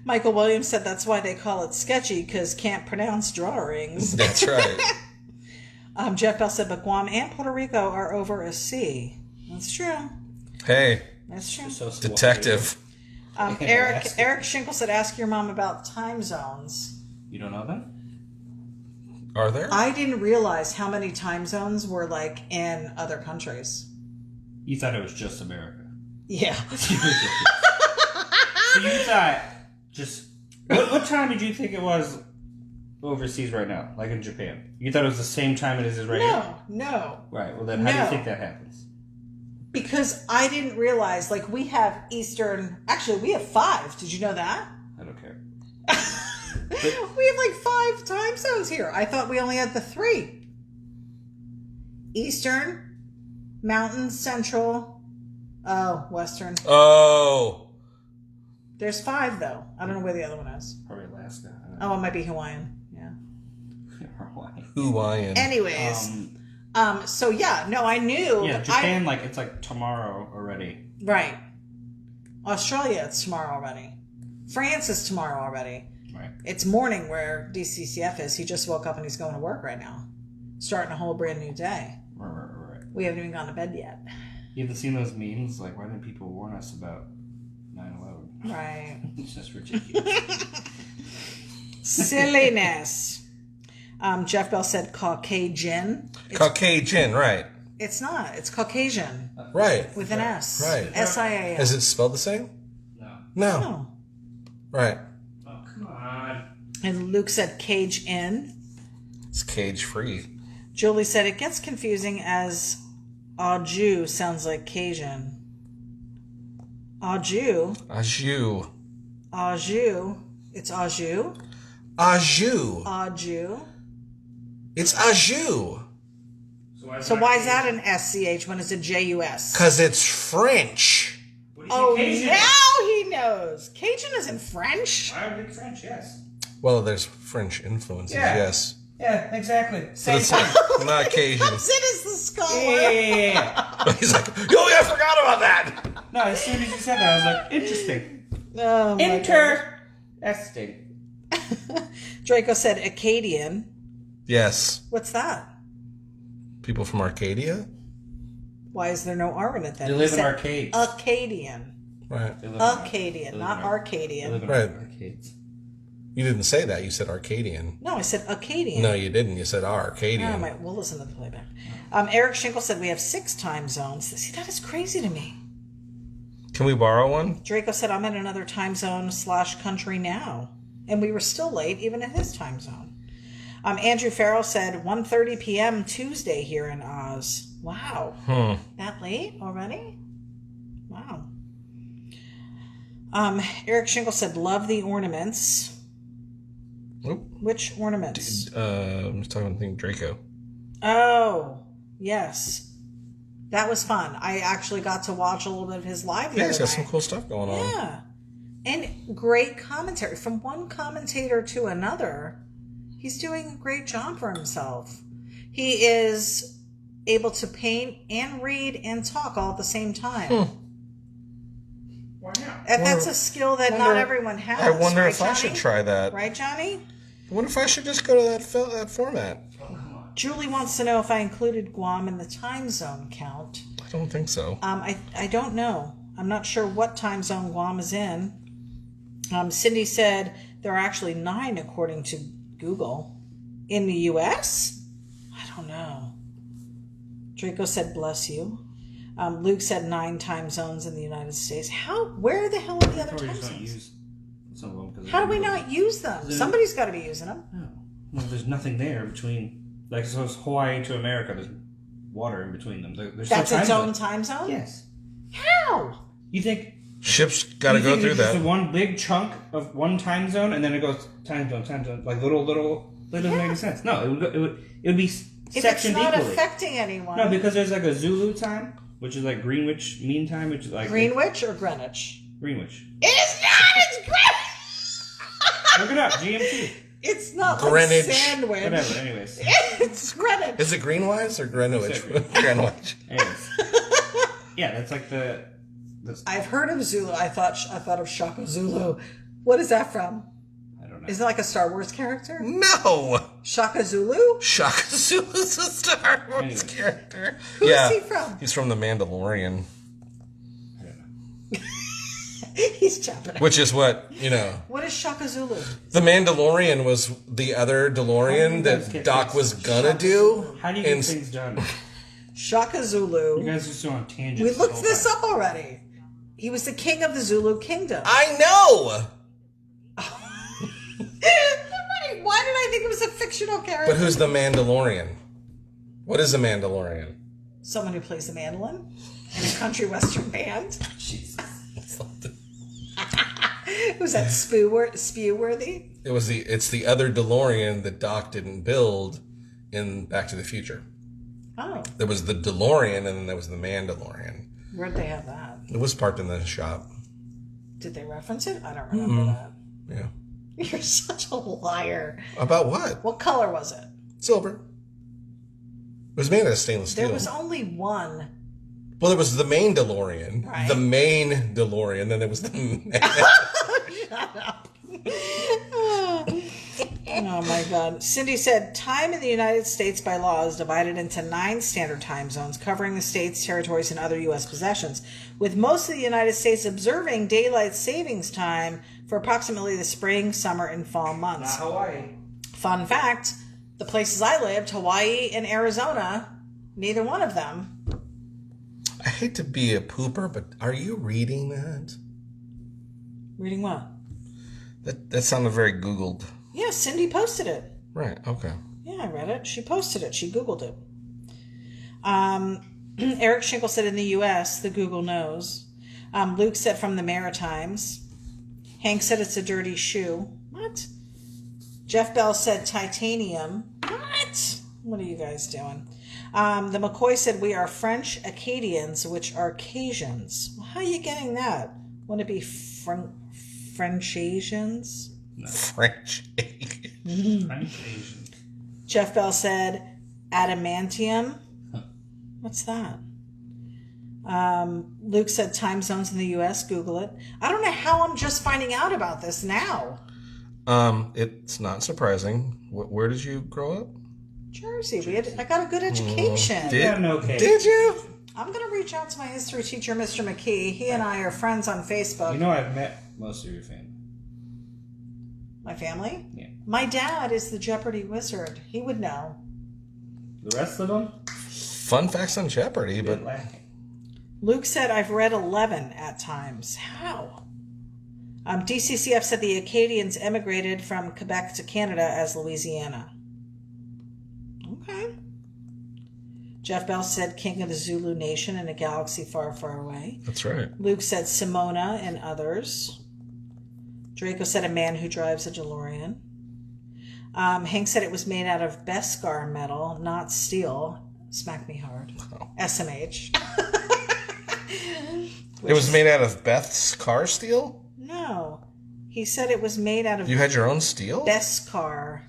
Michael Williams said that's why they call it sketchy, because can't pronounce drawings. That's right. Jeff Bell said, but Guam and Puerto Rico are over a sea. That's true. Hey, That's true. So detective. Eric Schinkel said, ask your mom about time zones. You don't know that? Are there? I didn't realize how many time zones were like in other countries. You thought it was just America. Yeah. So you thought just what time did you think it was overseas right now, like in Japan? You thought it was the same time it is right here? No. Right. Well, then how do you No. think that happens? Because I didn't realize, like, we have Eastern. Actually, we have 5. Did you know that? I don't care. We have like 5 time zones here. I thought we only had the 3. Eastern, Mountain, Central, Western. Oh, There's 5 though. I don't know where the other one is. Probably Alaska. Oh, it might be Hawaiian. Yeah. Hawaii. Hawaiian. Anyways, so yeah, no, I knew. Yeah, but Japan, like it's like tomorrow already. Right. Australia, it's tomorrow already. France is tomorrow already. Right. It's morning where DCCF is. He just woke up and he's going to work right now, starting a whole brand new day. Right. We haven't even gone to bed yet. You haven't seen those memes? Like, why didn't people warn us about 9/11? Right. It's just ridiculous. Silliness. Jeff Bell said Caucasian. Caucasian, right. It's not. It's Caucasian Right. with an S. Right. SIAN. Is it spelled the same? No. No. No. Right. Oh, come on. And Luke said cage in. It's cage free. Julie said it gets confusing as au sounds like Cajun. Au Ajou. It's au Ajou. Au. It's ajou. So why is that an SCH when it's a JUS? Because it's French. Oh, Cajun? now he knows. Cajun isn't French. I would French, yes. Well, there's French influences, Yeah. yes. Yeah, exactly. But Same it's thing. not Cajun. Comes in as the scholar. Yeah. He's like, yo, I forgot about that. No, as soon as you said that, I was like, interesting. Oh, my Interesting. God. Draco said Acadian. Yes. What's that? People from Arcadia? Why is there no R in it then? They He live in said arcades. Acadian. Right. They live in Acadian, not They live Arcadian. in Right. arcades. You didn't say that. You said Arcadian. No, I said Acadian. No, you didn't. You said Arcadian. We'll listen to the playback. Eric Schinkel said we have 6 time zones. See, that is crazy to me. Can we borrow one? Draco said I'm in another time zone / country now. And we were still late, even in his time zone. Andrew Farrell said 1:30 p.m. Tuesday here in Oz. Wow. That late already? Wow. Eric Shingle said, love the ornaments. Oop. Which ornaments? I'm talking about Draco. Oh, yes. That was fun. I actually got to watch a little bit of his live. Yeah, he's got some cool stuff going on. Yeah. And great commentary. From one commentator to another, he's doing a great job for himself. He is able to paint and read and talk all at the same time. Why not? And that's a skill that not everyone has. I wonder right, if I should try that. Right, Johnny? I wonder if I should just go to that format. Julie wants to know if I included Guam in the time zone count. I don't think so. I don't know. I'm not sure what time zone Guam is in. Cindy said there are actually 9 according to Google. In the U.S.? I don't know. Draco said, bless you. Luke said 9 time zones in the United States. Where the hell are the other time zones? Some of them. How do we not use them? Somebody's got to be using them. No. Well, there's nothing there between. Like, so it's Hawaii to America. There's water in between them. There's That's its own time zone? Yes. How? You think Ships got to go through it's that. just one big chunk of one time zone, and then it goes time zone, like little. That doesn't make any sense. No, it would be sectioned If it's not equally. affecting anyone. No, because there's like a Zulu time, which is like Greenwich Mean Time, which is like Greenwich or Greenwich? Greenwich. It is not! It's Greenwich! Look it up, GMT. It's not Greenwich. like sandwich. Whatever. Anyways. It's Greenwich. Is it Greenwise or Greenwich? Exactly. Greenwich. Anyways. Yeah, that's like the. I've heard of Zulu. I thought of Shaka Zulu. What is that from? I don't know. Is it like a Star Wars character? No. Shaka Zulu? Shaka Zulu's a Star Wars Anyway. character. Who is he from? He's from the Mandalorian, I don't know. He's Japanese. which is what What is Shaka Zulu? The Mandalorian was the other DeLorean that Doc was gonna do. How do you get things done? Shaka Zulu. You guys are so on tangents. We the looked whole this time. up already. He was the king of the Zulu kingdom. I know, Why did I think it was a fictional character? but who's the Mandalorian? What is a Mandalorian? Someone who plays the mandolin in a country western band. Jesus. Was that Spewworthy? It's the other DeLorean that Doc didn't build in Back to the Future. Oh, There was the DeLorean, and then there was the Mandalorian. where'd they have that? It was parked in the shop. Did they reference it? I don't remember that. Yeah. You're such a liar. About what? What color was it? Silver. It was made out of stainless steel. There was only one. Well, there was the main DeLorean. Right. The main DeLorean. Then there was the... Shut up. Oh my God. Cindy said, time in the United States by law is divided into 9 standard time zones covering the states, territories, and other U.S. possessions, with most of the United States observing daylight savings time for approximately the spring, summer, and fall months. Not Hawaii. Fun fact, the places I lived, Hawaii and Arizona, neither one of them. I hate to be a pooper, but are you reading that? Reading what? That sounded very Googled. Yeah, Cindy posted it. Right, okay. Yeah, I read it. She posted it. She Googled it. Eric Schinkel said in the U.S., the Google knows. Luke said from the Maritimes. Hank said it's a dirty shoe. What? Jeff Bell said titanium. What? What are you guys doing? The McCoy said we are French Acadians, which are Cajuns. Well, how are you getting that? Wouldn't it be French Asians? No. French. French Asian. Jeff Bell said adamantium. What's that? Luke said time zones in the U.S. Google it. I don't know how I'm just finding out about this now. It's not surprising. Where did you grow up? Jersey. I got a good education. Did you? I'm going to reach out to my history teacher, Mr. McKee. He and I are friends on Facebook. You know, I've met most of your family. My family? Yeah. My dad is the Jeopardy wizard. He would know. The rest of them? Fun facts on Jeopardy, but lacking. Luke said, I've read 11 at times. How? DCCF said the Acadians emigrated from Quebec to Canada as Louisiana. Okay. Jeff Bell said King of the Zulu Nation in a galaxy far, far away. That's right. Luke said Simona and others. Draco said a man who drives a DeLorean. Hank said it was made out of Beskar metal, not steel. Smack me hard. Oh. SMH. It was made out of Beth's car steel? No. He said it was made out of... You had your own steel? Beskar.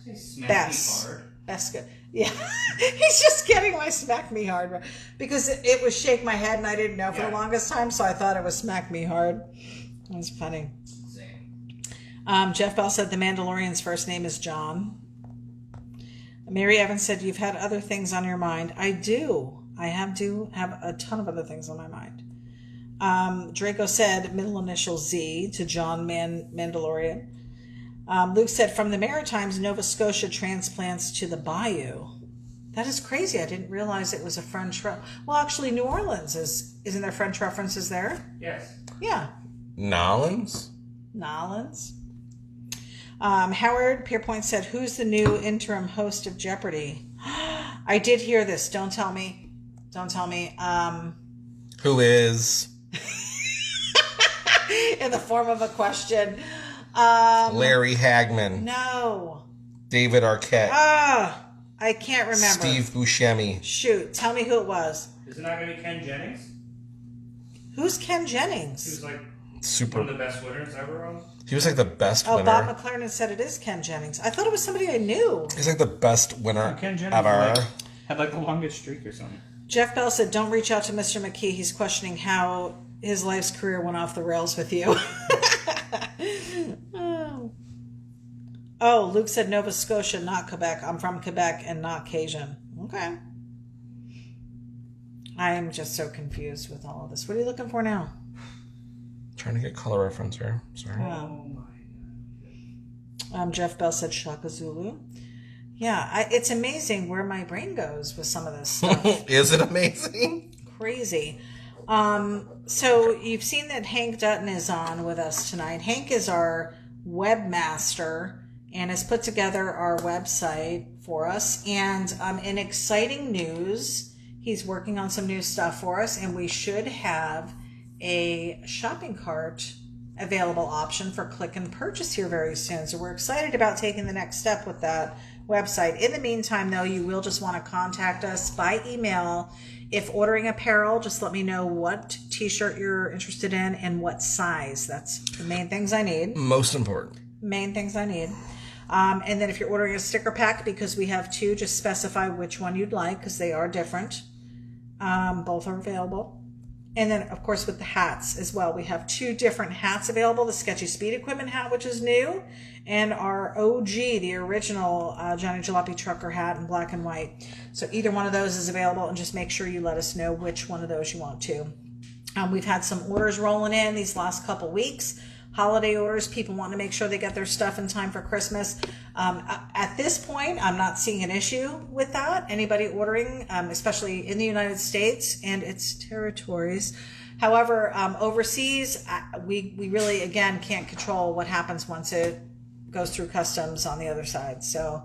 Best. Beskar. Yeah. He's just getting my smack me hard. Because it was shake my head and I didn't know for the longest time, so I thought it was smack me hard. It was funny. Jeff Bell said the Mandalorian's first name is John. Mary Evans said you've had other things on your mind. I do. I have a ton of other things on my mind. Draco said middle initial Z to John Mandalorian. Luke said from the Maritimes, Nova Scotia transplants to the Bayou. That is crazy. I didn't realize it was a French. Well, actually, New Orleans isn't there French references there? Yes. Yeah. Nolans? Howard Pierpoint said, who's the new interim host of Jeopardy? I did hear this. Don't tell me. Who is? In the form of a question. Larry Hagman. No. David Arquette. I can't remember. Steve Buscemi. Shoot. Tell me who it was. Is it not going to be Ken Jennings? Who's Ken Jennings? Who's like Super. one of the best winners ever on? He was like the best winner. Bob McLaren said it is Ken Jennings. I thought it was somebody I knew. He's like the best winner Ken Jennings ever. had like the longest streak or something. Jeff Bell said, don't reach out to Mr. McKee. He's questioning how his life's career went off the rails with you. Oh, Luke said Nova Scotia, not Quebec. I'm from Quebec and not Cajun. Okay. I am just so confused with all of this. What are you looking for now? Trying to get color reference here. Sorry. Oh my God. Jeff Bell said Shaka Zulu. Yeah, it's amazing where my brain goes with some of this stuff. Is it amazing? Crazy. So you've seen that Hank Dutton is on with us tonight. Hank is our webmaster and has put together our website for us. And in exciting news, he's working on some new stuff for us, and we should have a shopping cart available option for click and purchase here very soon. So we're excited about taking the next step with that website. In the meantime, though, you will just want to contact us by email. If ordering apparel, just let me know what t-shirt you're interested in and what size. That's the main things I need. Most important. Main things I need. And then if you're ordering a sticker pack, because we have two, just specify which one you'd like, because they are different. Both are available. And then, of course, with the hats as well. We have two different hats available. The Sketchy Speed Equipment hat, which is new, and our OG, the original Johnny Jalopy trucker hat in black and white. So either one of those is available, and just make sure you let us know which one of those you want to. We've had some orders rolling in these last couple weeks. Holiday orders, people want to make sure they get their stuff in time for Christmas. At this point, I'm not seeing an issue with that. Anybody ordering, especially in the United States and its territories. However, overseas, we really, again, can't control what happens once it goes through customs on the other side. So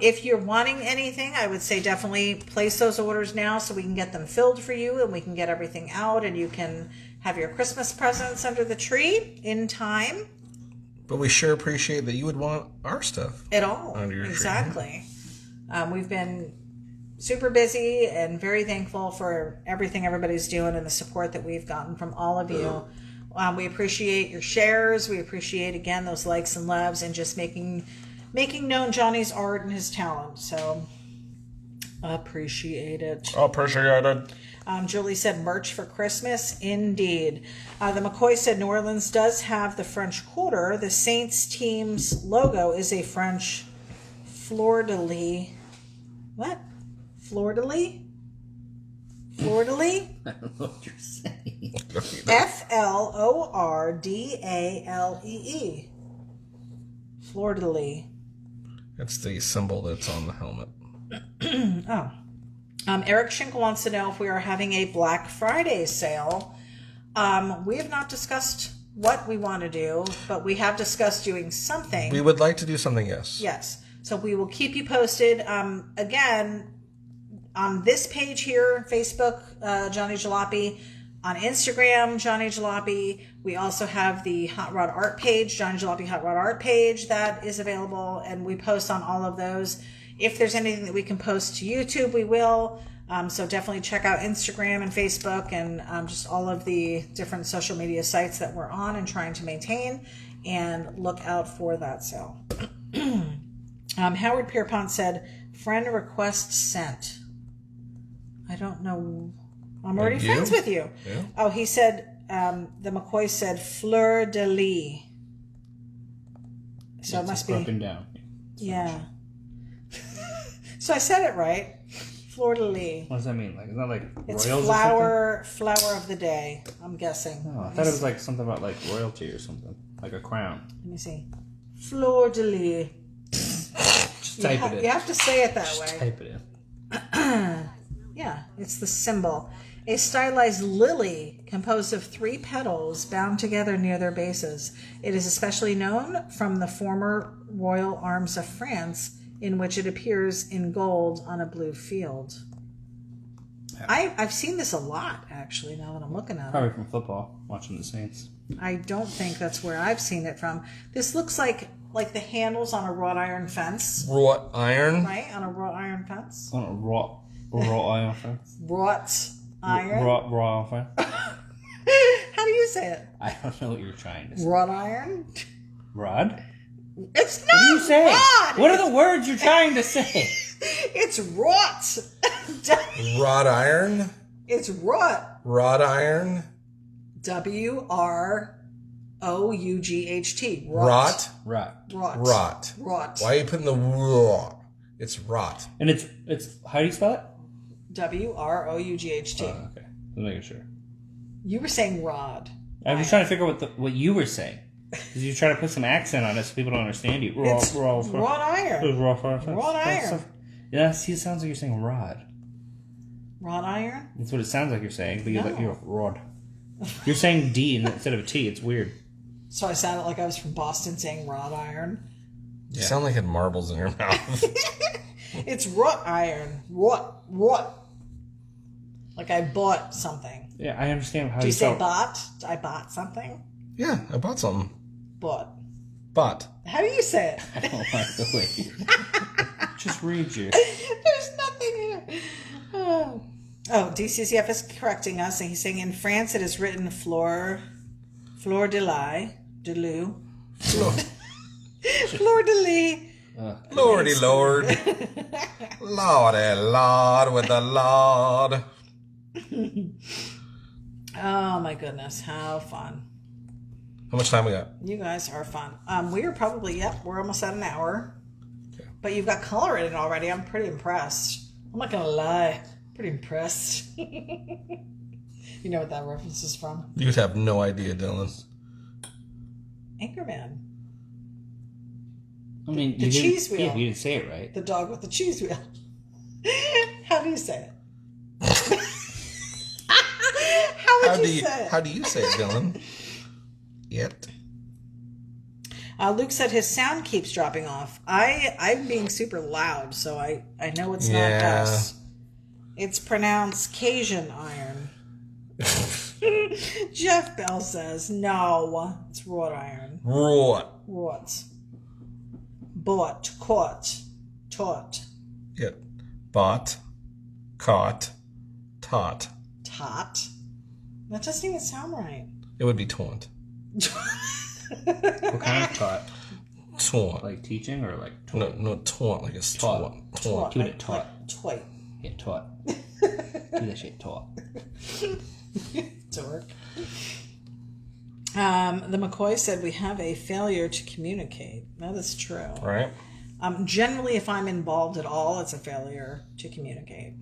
if you're wanting anything, I would say definitely place those orders now so we can get them filled for you and we can get everything out and you can have your Christmas presents under the tree in time. But we sure appreciate that you would want our stuff At all. under your Exactly. We've been super busy and very thankful for everything everybody's doing and the support that we've gotten from all of you. We appreciate your shares. We appreciate, again, those likes and loves and just making known Johnny's art and his talent. So appreciate it. Appreciate it. Julie said merch for Christmas. Indeed. The McCoy said New Orleans does have the French Quarter. The Saints team's logo is a French fleur-de-lis. What? Fleur-de-lis? Fleur-de-lis? I don't know what you're saying. Flordalee. Fleur-de-lis. That's the symbol that's on the helmet. Oh. Eric Schinkel wants to know if we are having a Black Friday sale. We have not discussed what we want to do, but we have discussed doing something. We would like to do something, yes. Yes. So we will keep you posted. Again, on this page here, Facebook, Johnny Jalopy. On Instagram, Johnny Jalopy. We also have the Hot Rod Art page, Johnny Jalopy Hot Rod Art page that is available, and we post on all of those. If there's anything that we can post to YouTube, we will. So definitely check out Instagram and Facebook and just all of the different social media sites that we're on and trying to maintain, and look out for that sale. Howard Pierpont said, friend request sent. I don't know. I'm already friends with you. Yeah. Oh, he said, the McCoy said fleur de lis. So it must be. Up and down. Yeah. So I said it right. Fleur de lis. What does that mean? Like, is that like It's royals flower of the day, I'm guessing. or something? Oh, I thought it was like something about like royalty or something. Like a crown. Let me see. Fleur de lis. Just type it in. You have to say it that Just way. type it in. Yeah, it's the symbol. A stylized lily composed of 3 petals bound together near their bases. It is especially known from the former royal arms of France, in which it appears in gold on a blue field. I've seen this a lot, actually, now that I'm looking at it. Probably from football, watching the Saints. I don't think that's where I've seen it from. This looks like the handles on a wrought iron fence. Wrought iron? Right? On a wrought iron fence. On a raw iron fence. Wrought iron? Raw iron fence. How do you say it? I don't know what you're trying to say. Wrought iron? Rod? It's not What do you say? rod. What are the words you're trying to say? It's wrought. Wrought iron? It's wrought. Wrought iron? WROUGHT. Rot? Right. Rot. Rot. Rot. Why are you putting the raw? It's rot. And it's how do you spell it? WROUGHT. Oh, okay. Just making sure. You were saying rod. I was trying to figure out what you were saying. Because you're trying to put some accent on it so people don't understand you. It's wrought iron. Wrought iron. Yeah, see, it sounds like you're saying rod. Wrought iron? That's what it sounds like you're saying, but No. you're rod. You're saying D instead of a T. It's weird. So I sounded like I was from Boston saying wrought iron. You sound like you had marbles in your mouth. It's wrought iron. Wrought. Like I bought something. Yeah, I understand how Do you you say spell. bought? I bought something? Yeah, I bought something. Bought. Bought. How do you say it? I don't like the way you just read you. There's nothing here. Oh, DCCF is correcting us, and he's saying in France it is written fleur de lis, fleur de lis. Lordy Lord. Lordy Lord with the Lord. Oh my goodness, how fun. How much time we got? You guys are fun. We are probably, we're almost at an hour. Okay. But you've got color in it already. I'm pretty impressed. I'm not going to lie. Pretty impressed. You know what that reference is from? You have no idea, Dylan. Anchorman. I mean, The cheese wheel. Yeah, you didn't say it right. The dog with the cheese wheel. How do you say it? How would you say it? How do you say it, Dylan? Yet. Luke said his sound keeps dropping off. I'm being super loud, so I know it's not us. It's pronounced Cajun iron. Jeff Bell says, no, it's wrought iron. Wrought. Wrought. Bought, caught, taught. Yep. Bought. Caught. Taught. Tot? That doesn't even sound right. It would be taunt. What kind of taught? Taunt. Like teaching or like taunt? No, taunt. Like it's taunt. Taught. Give it taught. Twite. Yeah, taught. Do that shit taught. Dork. The McCoy said we have a failure to communicate. That is true. Right. Generally, if I'm involved at all, it's a failure to communicate.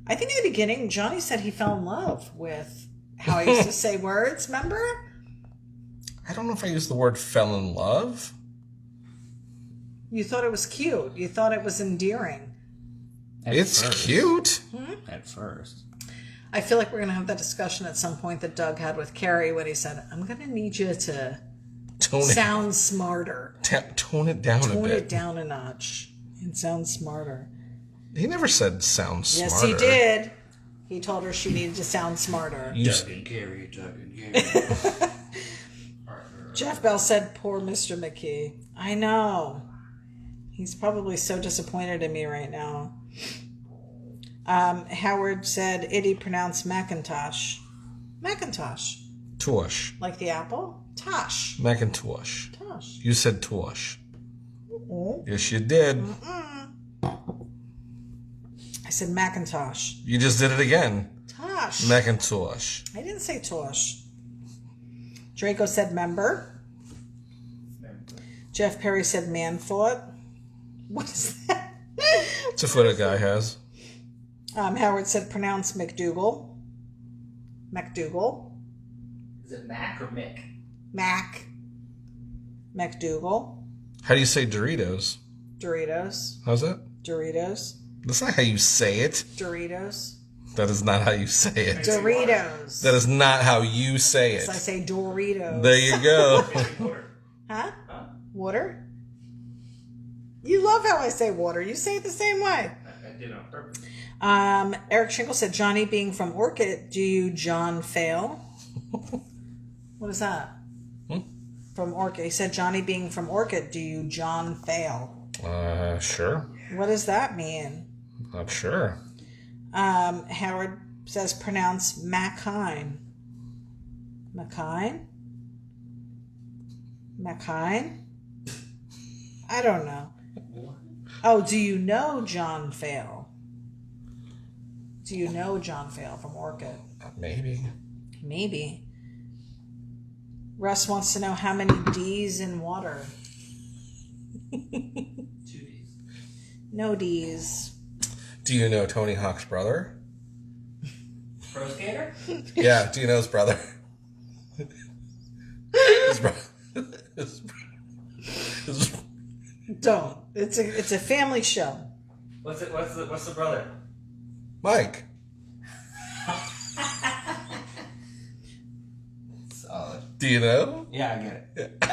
I think in the beginning, Johnny said he fell in love with how I used to say words, remember? I don't know if I used the word fell in love. You thought it was cute. You thought it was endearing. It's cute. At first. I feel like we're going to have that discussion at some point that Doug had with Carrie when he said, I'm going to need you to sound smarter. Tone it down a bit. Tone it down a notch and sound smarter. He never said sound smarter. Yes, he did. He told her she needed to sound smarter. Doug and Gary. Jeff Bell said, poor Mr. McKee. I know. He's probably so disappointed in me right now. Howard said, Itty pronounced Macintosh. Macintosh. Tosh. Like the apple? Tosh. Macintosh. Tosh. You said Tosh. Mm-mm. Yes, you did. Mm-mm. I said Macintosh. You just did it again. Tosh. Macintosh. I didn't say Tosh. Draco said member. Jeff Perry said man thought. What is that? It's a foot a guy has. Howard said pronounce McDougal. McDougal. Is it Mac or Mick? Mac. McDougal. How do you say Doritos? Doritos. How's that? Doritos. That's not how you say it. Doritos. That is not how you say it. Doritos. That is not how you say it. So I say Doritos. There you go. Huh? Water? You love how I say water. You say it the same way. I did on purpose. Eric Schinkel said, Johnny being from Orchid, do you John fail? What is that? From Orchid. He said, Johnny being from Orchid, do you John fail? Sure. What does that mean? Not sure. Howard says, pronounce Macine. Macine? Macine? I don't know. Oh, do you know John Fail? Do you know John Fail from Orchid? Maybe. Maybe. Russ wants to know how many D's in water. 2 D's. No D's. Do you know Tony Hawk's brother? Pro skater? Yeah, do you know his brother? His brother. Don't. It's a family show. What's the brother? Mike. Solid. Do you know? Yeah, I get it.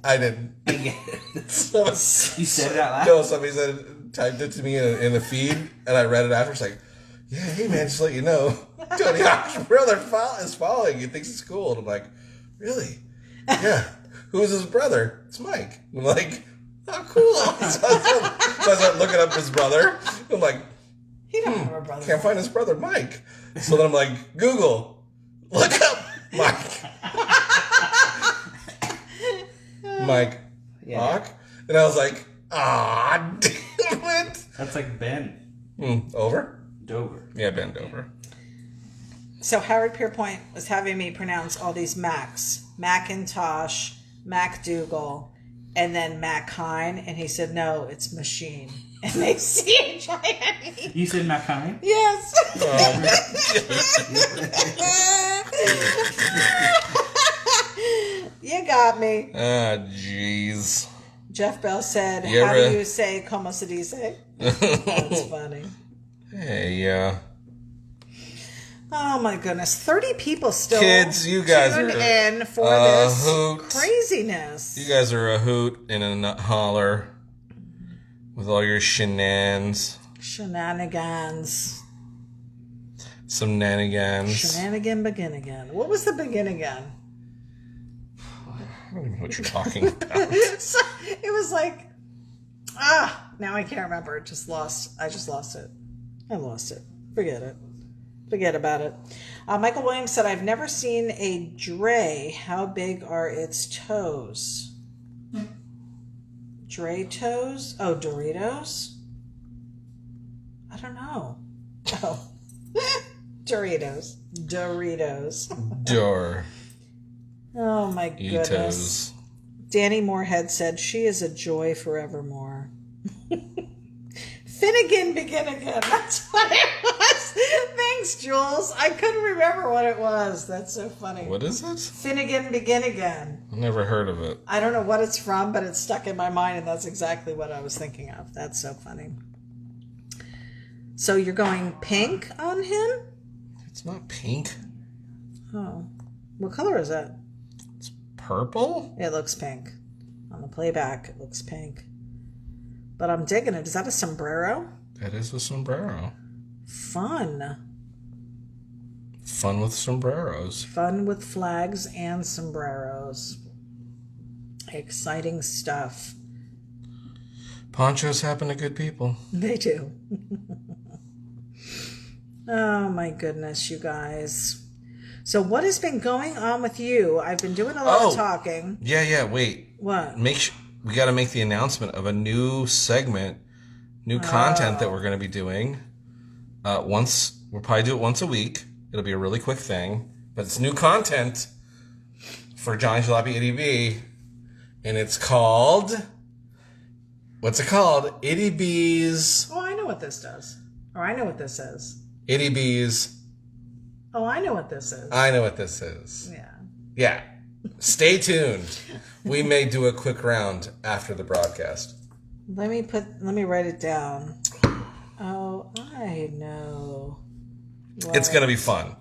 I didn't. I get it. So, You said it out loud? no, somebody typed it to me in the feed, and I read it after. It's like, yeah, hey man, just to let you know, Tony Hawk's brother is following. He thinks it's cool. And I'm like, really? Yeah. Who's his brother? It's Mike. I'm like, oh, cool. So I start looking up his brother. I'm like, He don't have a brother. can't find his brother, Mike. So then I'm like, Google, look up Mike. Mike Hawk. And I was like, ah, damn it. That's like Ben Over? Dover. Yeah, Ben Dover. So Howard Pierpoint was having me pronounce all these Macs. Macintosh, MacDougal, and then Macine. And he said, no, it's machine. And they C-H-I-N-E. You said Macine? Yes. You got me. Ah, jeez. Jeff Bell said, You how ever- do you say como se dice? That's funny. Hey, Oh my goodness. 30 people still Kids, you guys tuned are in for a this hoot. craziness. you guys are a hoot and a nut holler with all your shenanigans. Shenanigans. Some nanigans. Shenanigan begin again. What was the begin again? I don't even know what you're talking about. So, it was like, now I can't remember. I just lost it. I lost it. Forget it. Forget about it. Michael Williams said, I've never seen a dray. How big are its toes? Dray toes? Oh, Doritos? I don't know. Oh. Doritos. Door. Oh my goodness. Etos. Danny Moorhead said, she is a joy forevermore. Finnegan begin again. That's what it was. Thanks, Jules. I couldn't remember what it was. That's so funny. What is it? Finnegan begin again. I've never heard of it. I don't know what it's from, but it's stuck in my mind, and that's exactly what I was thinking of. That's so funny. So you're going pink on him? It's not pink. Oh. What color is that? It's purple? It looks pink. On the playback, it looks pink. But I'm digging it. Is that a sombrero? That is a sombrero. Fun. Fun with sombreros. Fun with flags and sombreros. Exciting stuff. Ponchos happen to good people. They do. Oh my goodness, you guys. So what has been going on with you? I've been doing a lot of talking. Yeah, wait. What? We got to make the announcement of a new segment, new content that we're going to be doing. We'll probably do it once a week. It'll be a really quick thing, but it's new content for Johnny Jalopy Ity-B, and it's called, what's it called? Ity-B's. Oh, I know what this does. Or I know what this is. Ity-B's. Oh, I know what this is. I know what this is. Yeah. Yeah. Stay tuned. We may do a quick round after the broadcast. Let me write it down. Oh, I know. It's going to be fun.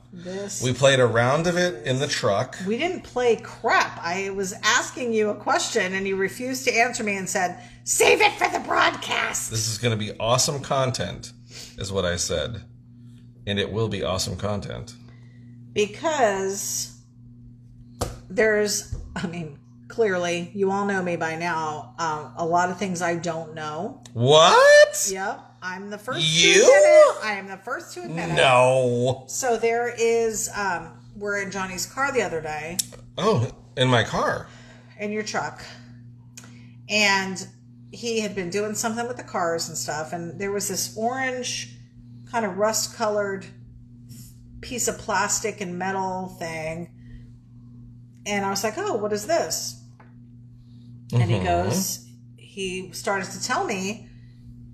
We played a round of it in the truck. We didn't play crap. I was asking you a question and you refused to answer me and said, save it for the broadcast. This is going to be awesome content, is what I said. And it will be awesome content. Because clearly, you all know me by now. A lot of things I don't know. What? Yep. I'm the first to admit it. I am the first to admit it. No. So there is, we're in Johnny's car the other day. Oh, in my car. In your truck. And he had been doing something with the cars and stuff. And there was this orange, kind of rust-colored piece of plastic and metal thing. And I was like, oh, what is this? And he started to tell me.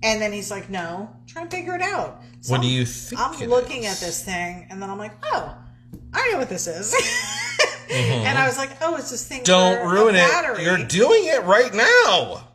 And then he's like, no, try and figure it out. So what do you think? I'm looking at this thing, and then I'm like, oh, I know what this is. And I was like, oh, it's this thing. Don't ruin it. You're doing it right now.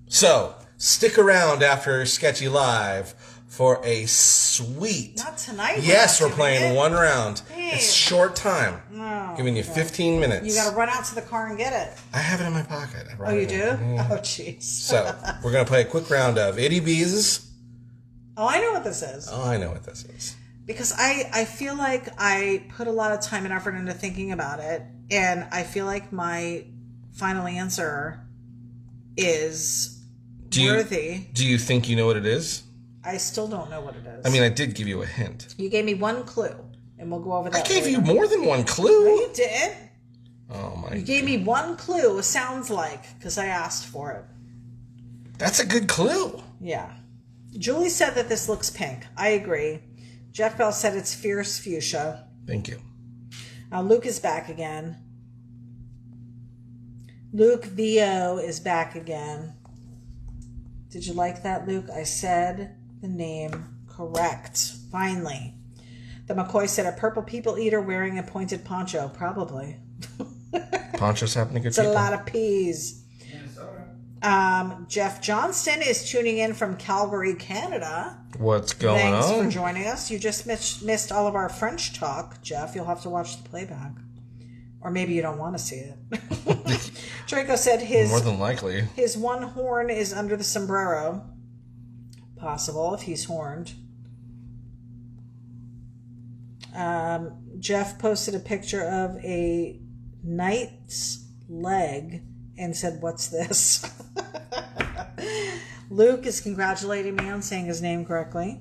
So stick around after Sketchy Live for a sweet. Not tonight. Yes, we're playing one round. Babe. It's short time. No, Giving you 15 minutes. You got to run out to the car and get it. I have it in my pocket. Oh, you do? Yeah. Oh, jeez. So we're going to play a quick round of Ity-B's. Oh, I know what this is. Oh, I know what this is. Because I feel like I put a lot of time and effort into thinking about it. And I feel like my final answer is worthy. Do you think you know what it is? I still don't know what it is. I mean, I did give you a hint. You gave me one clue, and we'll go over that. I gave later. you more than one clue. No, you didn't. Oh my! You gave me one clue. It sounds like because I asked for it. That's a good clue. Yeah. Julie said that this looks pink. I agree. Jeff Bell said it's fierce fuchsia. Thank you. Luke is back again. Luke VO is back again. Did you like that, Luke? I said the name correct. Finally. The McCoy said a purple people eater wearing a pointed poncho. Probably. Ponchos happen to good It's people. a lot of peas. Jeff Johnston is tuning in from Calgary, Canada. What's going on? Thanks for joining us. You just missed all of our French talk, Jeff. You'll have to watch the playback. Or maybe you don't want to see it. Draco said more than likely his one horn is under the sombrero. Possible if he's horned. Jeff posted a picture of a knight's leg and said, "What's this?" Luke is congratulating me on saying his name correctly.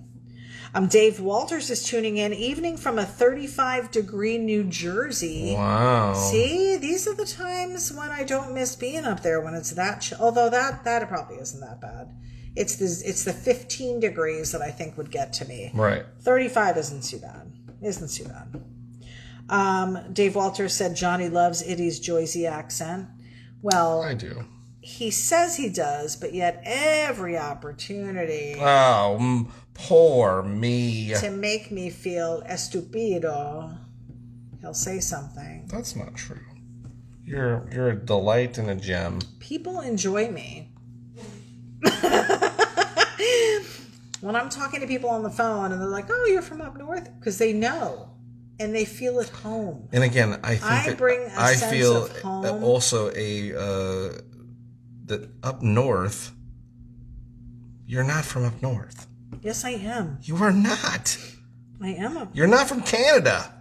Dave Walters is tuning in, evening from a 35-degree New Jersey. Wow. See, these are the times when I don't miss being up there when it's that chill. Although that probably isn't that bad. It's the 15 degrees that I think would get to me. Right. 35 isn't too bad. Dave Walters said Johnny loves Itty's Joycey accent. Well, I do. He says he does, but yet every opportunity poor me to make me feel estupido, he'll say something. That's not true. You're a delight and a gem. People enjoy me. When I'm talking to people on the phone and they're like, "Oh, you're from up north," because they know and they feel at home. And again, I feel of home. Also that up north You're not from up north. Yes, I am. You are not. I am up. You're not from Canada.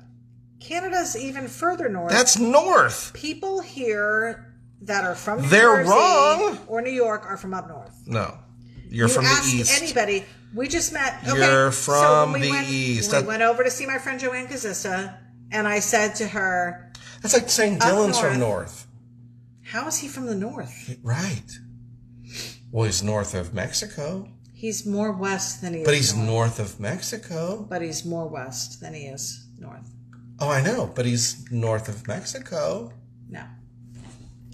Canada's even further north. That's north. People here that are from New They're Jersey wrong. or New York are from up north. No. You're from the ask east. Anybody. We just met. Okay, You're from when the went, east. We went over to see my friend Joanne Kazista, and I said to her, That's like saying Dylan's from north. how is he from the north? Right. Well, he's north of Mexico. He's more west than he is. But he's north of Mexico. But he's more west than he is north. Oh, I know. But he's north of Mexico. No.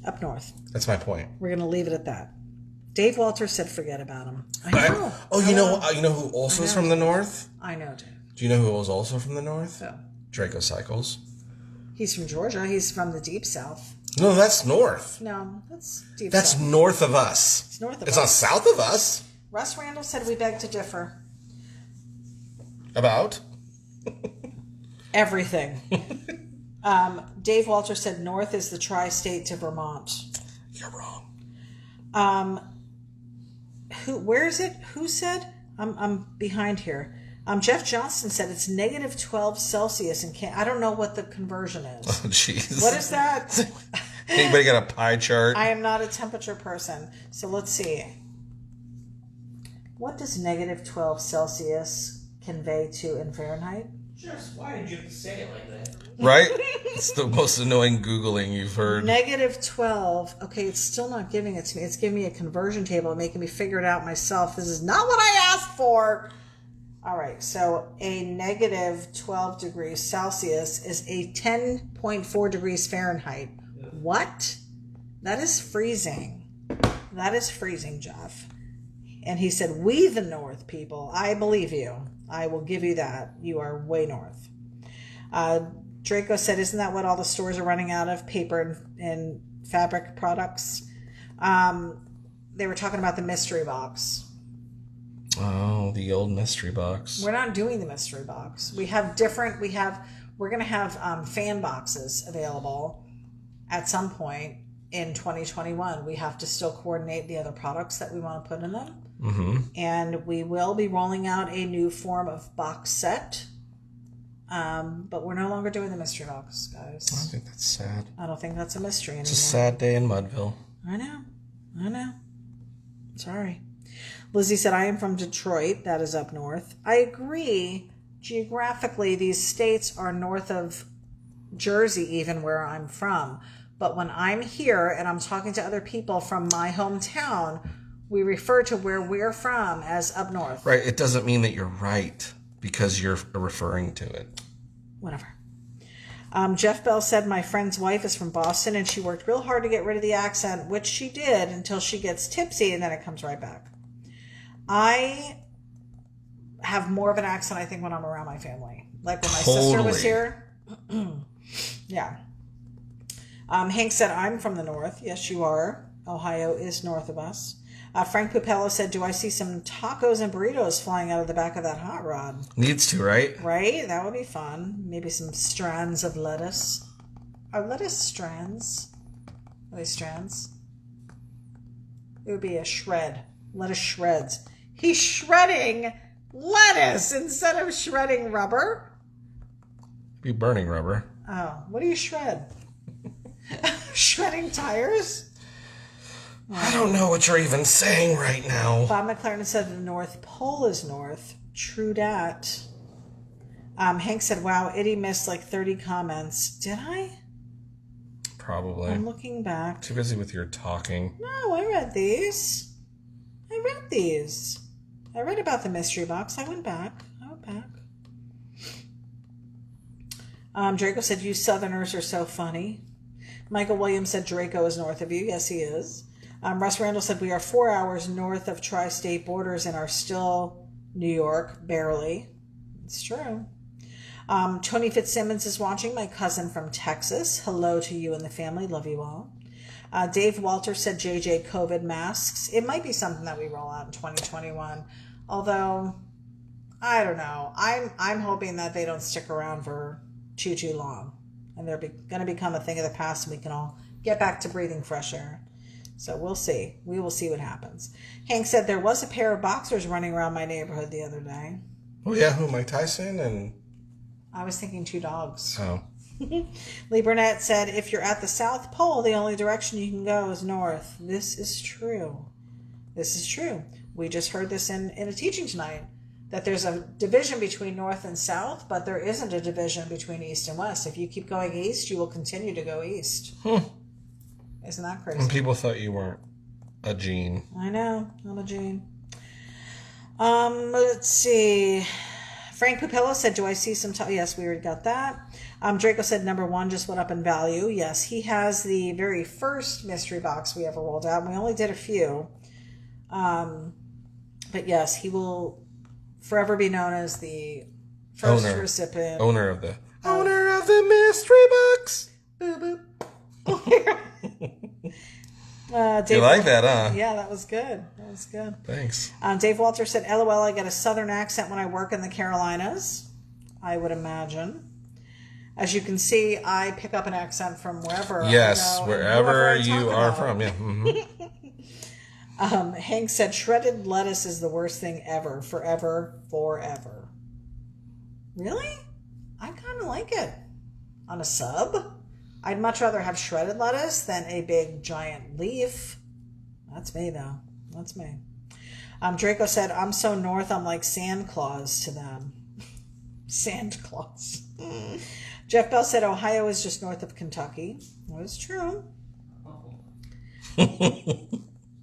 Up north. That's my point. We're going to leave it at that. Dave Walter said forget about him. I know. You know who also is from the north? I know, Dave. Do you know who was also from the north? Oh. Draco Cycles. He's from Georgia. He's from the deep south. No, that's north. No, that's deep That's south. north of us. It's north of It's us. not south of us. Russ Randall said we beg to differ. About? Everything. Dave Walter said north is the tri-state to Vermont. You're wrong. Where is it? Who said? I'm behind here. Jeff Johnston said it's negative 12 Celsius and I don't know what the conversion is. Oh, jeez. What is that? Anybody got a pie chart? I am not a temperature person. So let's see. What does negative 12 Celsius convey to in Fahrenheit? Just why did you have to say it like that? Right? It's the most annoying Googling you've heard. Negative 12. Okay, it's still not giving it to me. It's giving me a conversion table and making me figure it out myself. This is not what I asked for. All right, so a negative 12 degrees Celsius is a 10.4 degrees Fahrenheit. What? That is freezing. That is freezing, Jeff. And he said, we the North people. I believe you. I will give you that. You are way north. Draco said, isn't that what all the stores are running out of? Paper and fabric products? They were talking about the mystery box. Oh, the old mystery box. We're not doing the mystery box. We're going to have fan boxes available at some point in 2021. We have to still coordinate the other products that we want to put in them. Mm-hmm. And we will be rolling out a new form of box set. But we're no longer doing the mystery box, guys. I think that's sad. I don't think that's a mystery anymore. It's a sad day in Mudville. I know. Sorry. Lizzie said, I am from Detroit. That is up north. I agree. Geographically, these states are north of Jersey, even where I'm from. But when I'm here and I'm talking to other people from my hometown, we refer to where we're from as up north. Right. It doesn't mean that you're right because you're referring to it. Whatever. Jeff Bell said, my friend's wife is from Boston and she worked real hard to get rid of the accent, which she did until she gets tipsy and then it comes right back. I have more of an accent, I think, when I'm around my family. Like when my sister was here. Yeah. Hank said, I'm from the north. Yes, you are. Ohio is north of us. Frank Pupello said, do I see some tacos and burritos flying out of the back of that hot rod? Needs to, right? Right? That would be fun. Maybe some strands of lettuce. Are lettuce strands? Are they strands? It would be a shred. Lettuce shreds. He's shredding lettuce instead of shredding rubber. Be burning rubber. Oh, what do you shred? Shredding tires? I don't know what you're even saying right now. Bob McLaren said the North Pole is north. True dat. Hank said, wow, Itty missed like 30 comments. Did I? Probably. I'm looking back. Too busy with your talking. No, I read these. I read about the mystery box. I went back. Draco said, you Southerners are so funny. Michael Williams said Draco is north of you. Yes, he is. Russ Randall said, we are 4 hours north of tri-state borders and are still New York, barely. It's true. Tony Fitzsimmons is watching, my cousin from Texas. Hello to you and the family. Love you all. Dave Walter said JJ COVID masks. It might be something that we roll out in 2021. Although, I don't know. I'm hoping that they don't stick around for too long. And they're going to become a thing of the past and we can all get back to breathing fresh air. So we'll see. We will see what happens. Hank said there was a pair of boxers running around my neighborhood the other day. Oh, yeah. Who? Mike Tyson? And I was thinking 2 dogs. oh. Lee Burnett said, if you're at the South Pole, the only direction you can go is north. This is true. This is true. We just heard this in a teaching tonight, that there's a division between north and south, but there isn't a division between east and west. If you keep going east, you will continue to go east. Isn't that crazy? And people thought you weren't a Gene. I know. I'm a Gene. Let's see. Frank Pupillo said, do I see some... Yes, we already got that. Draco said number 1 just went up in value. Yes, he has the very first mystery box we ever rolled out. And we only did a few. But yes, he will forever be known as the first recipient. Owner of the mystery box. Boop, boop. Dave you like that, huh? Yeah, that was good. That was good. Thanks. Dave Walter said, LOL, I get a southern accent when I work in the Carolinas. I would imagine. As you can see, I pick up an accent from wherever. Yes, wherever you are about. from. Yeah. Mm-hmm. Hank said, shredded lettuce is the worst thing ever. Forever. Really? I kind of like it. On a sub? I'd much rather have shredded lettuce than a big giant leaf. That's me, though. That's me. Draco said, I'm so north, I'm like Santa Claus to them. Santa Claus. Jeff Bell said, Ohio is just north of Kentucky. That is true.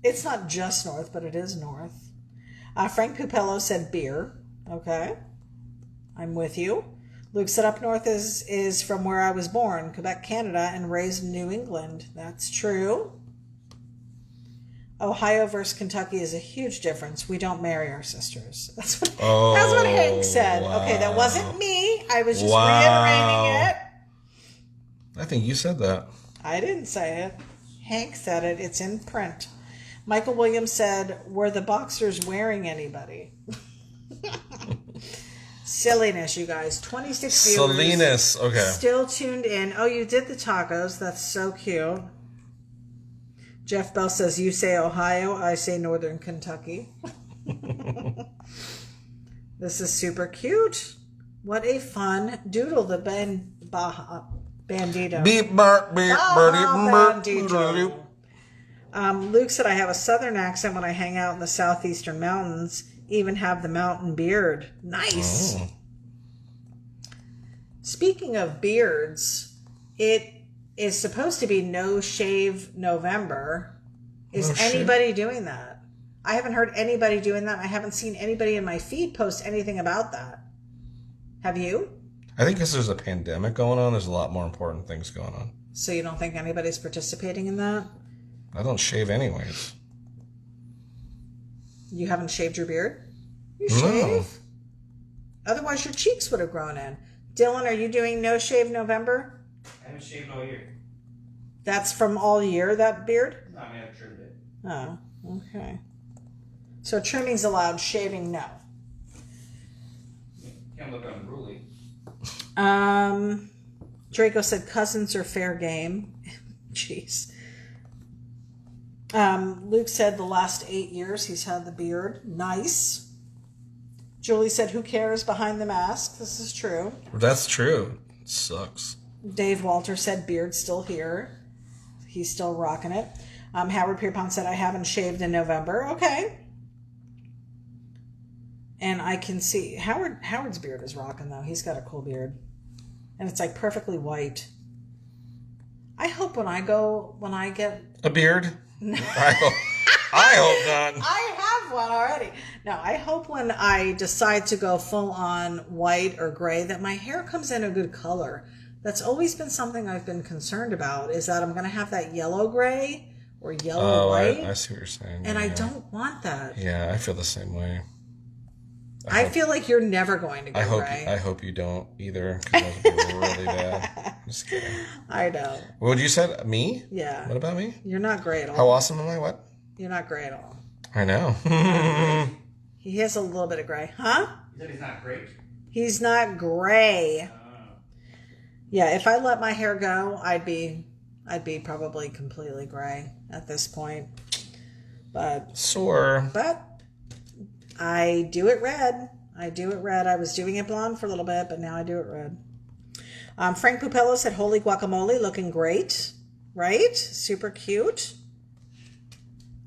It's not just north, but it is north. Frank Pupello said beer. Okay. I'm with you. Luke said up north is from where I was born, Quebec, Canada, and raised in New England. That's true. Ohio versus Kentucky is a huge difference. We don't marry our sisters. That's what Hank said. Wow. Okay, that wasn't me. I was just reiterating it. I think you said that. I didn't say it. Hank said it. It's in print. Michael Williams said, were the boxers wearing anybody? Silliness, you guys. 26 viewers. Silliness. Okay. Still tuned in. Oh, you did the tacos. That's so cute. Jeff Bell says, you say Ohio, I say Northern Kentucky. This is super cute. What a fun doodle, the Baja Bandito. Beep, bark, beep, Bandito. Luke said, I have a southern accent when I hang out in the southeastern mountains. Even have the mountain beard. Nice. Oh. Speaking of beards, it is supposed to be No Shave November. Is anybody doing that? I haven't heard anybody doing that. I haven't seen anybody in my feed post anything about that. Have you? I think because there's a pandemic going on, there's a lot more important things going on. So you don't think anybody's participating in that? I don't shave anyways. You haven't shaved your beard? You shave? No. Otherwise your cheeks would have grown in. Dylan, are you doing No Shave November? I haven't shaved all year. That's from all year, that beard? No, I mean, I've trimmed it. Oh, okay. So trimming's allowed, shaving no. You can't look unruly. Draco said cousins are fair game. Jeez. Luke said the last 8 years he's had the beard. Nice. Julie said, who cares behind the mask? This is true. That's true. It sucks. Dave Walter said beard's still here. He's still rocking it. Howard Pierpont said, I haven't shaved in November. Okay. And I can see Howard's beard is rocking, though. He's got a cool beard. And it's like perfectly white. I hope when I get a beard. No. I hope not. I have one already. No, I hope when I decide to go full on white or gray that my hair comes in a good color. That's always been something I've been concerned about, is that I'm going to have that yellow gray or yellow white. I see what you're saying. And I don't want that. Yeah, I feel the same way. I feel like you're never going to go gray. I hope you don't either, because that would be really bad. Just kidding. I know. What you said? Me? Yeah. What about me? You're not gray at all. How awesome am I? What? You're not gray at all. I know. He has a little bit of gray. Huh? You said he's not great? He's not gray. Yeah, if I let my hair go, I'd be I'd be probably completely gray at this point. But I do it red. I was doing it blonde for a little bit, but now I do it red. Frank Pupello said, holy guacamole, looking great. Right? Super cute.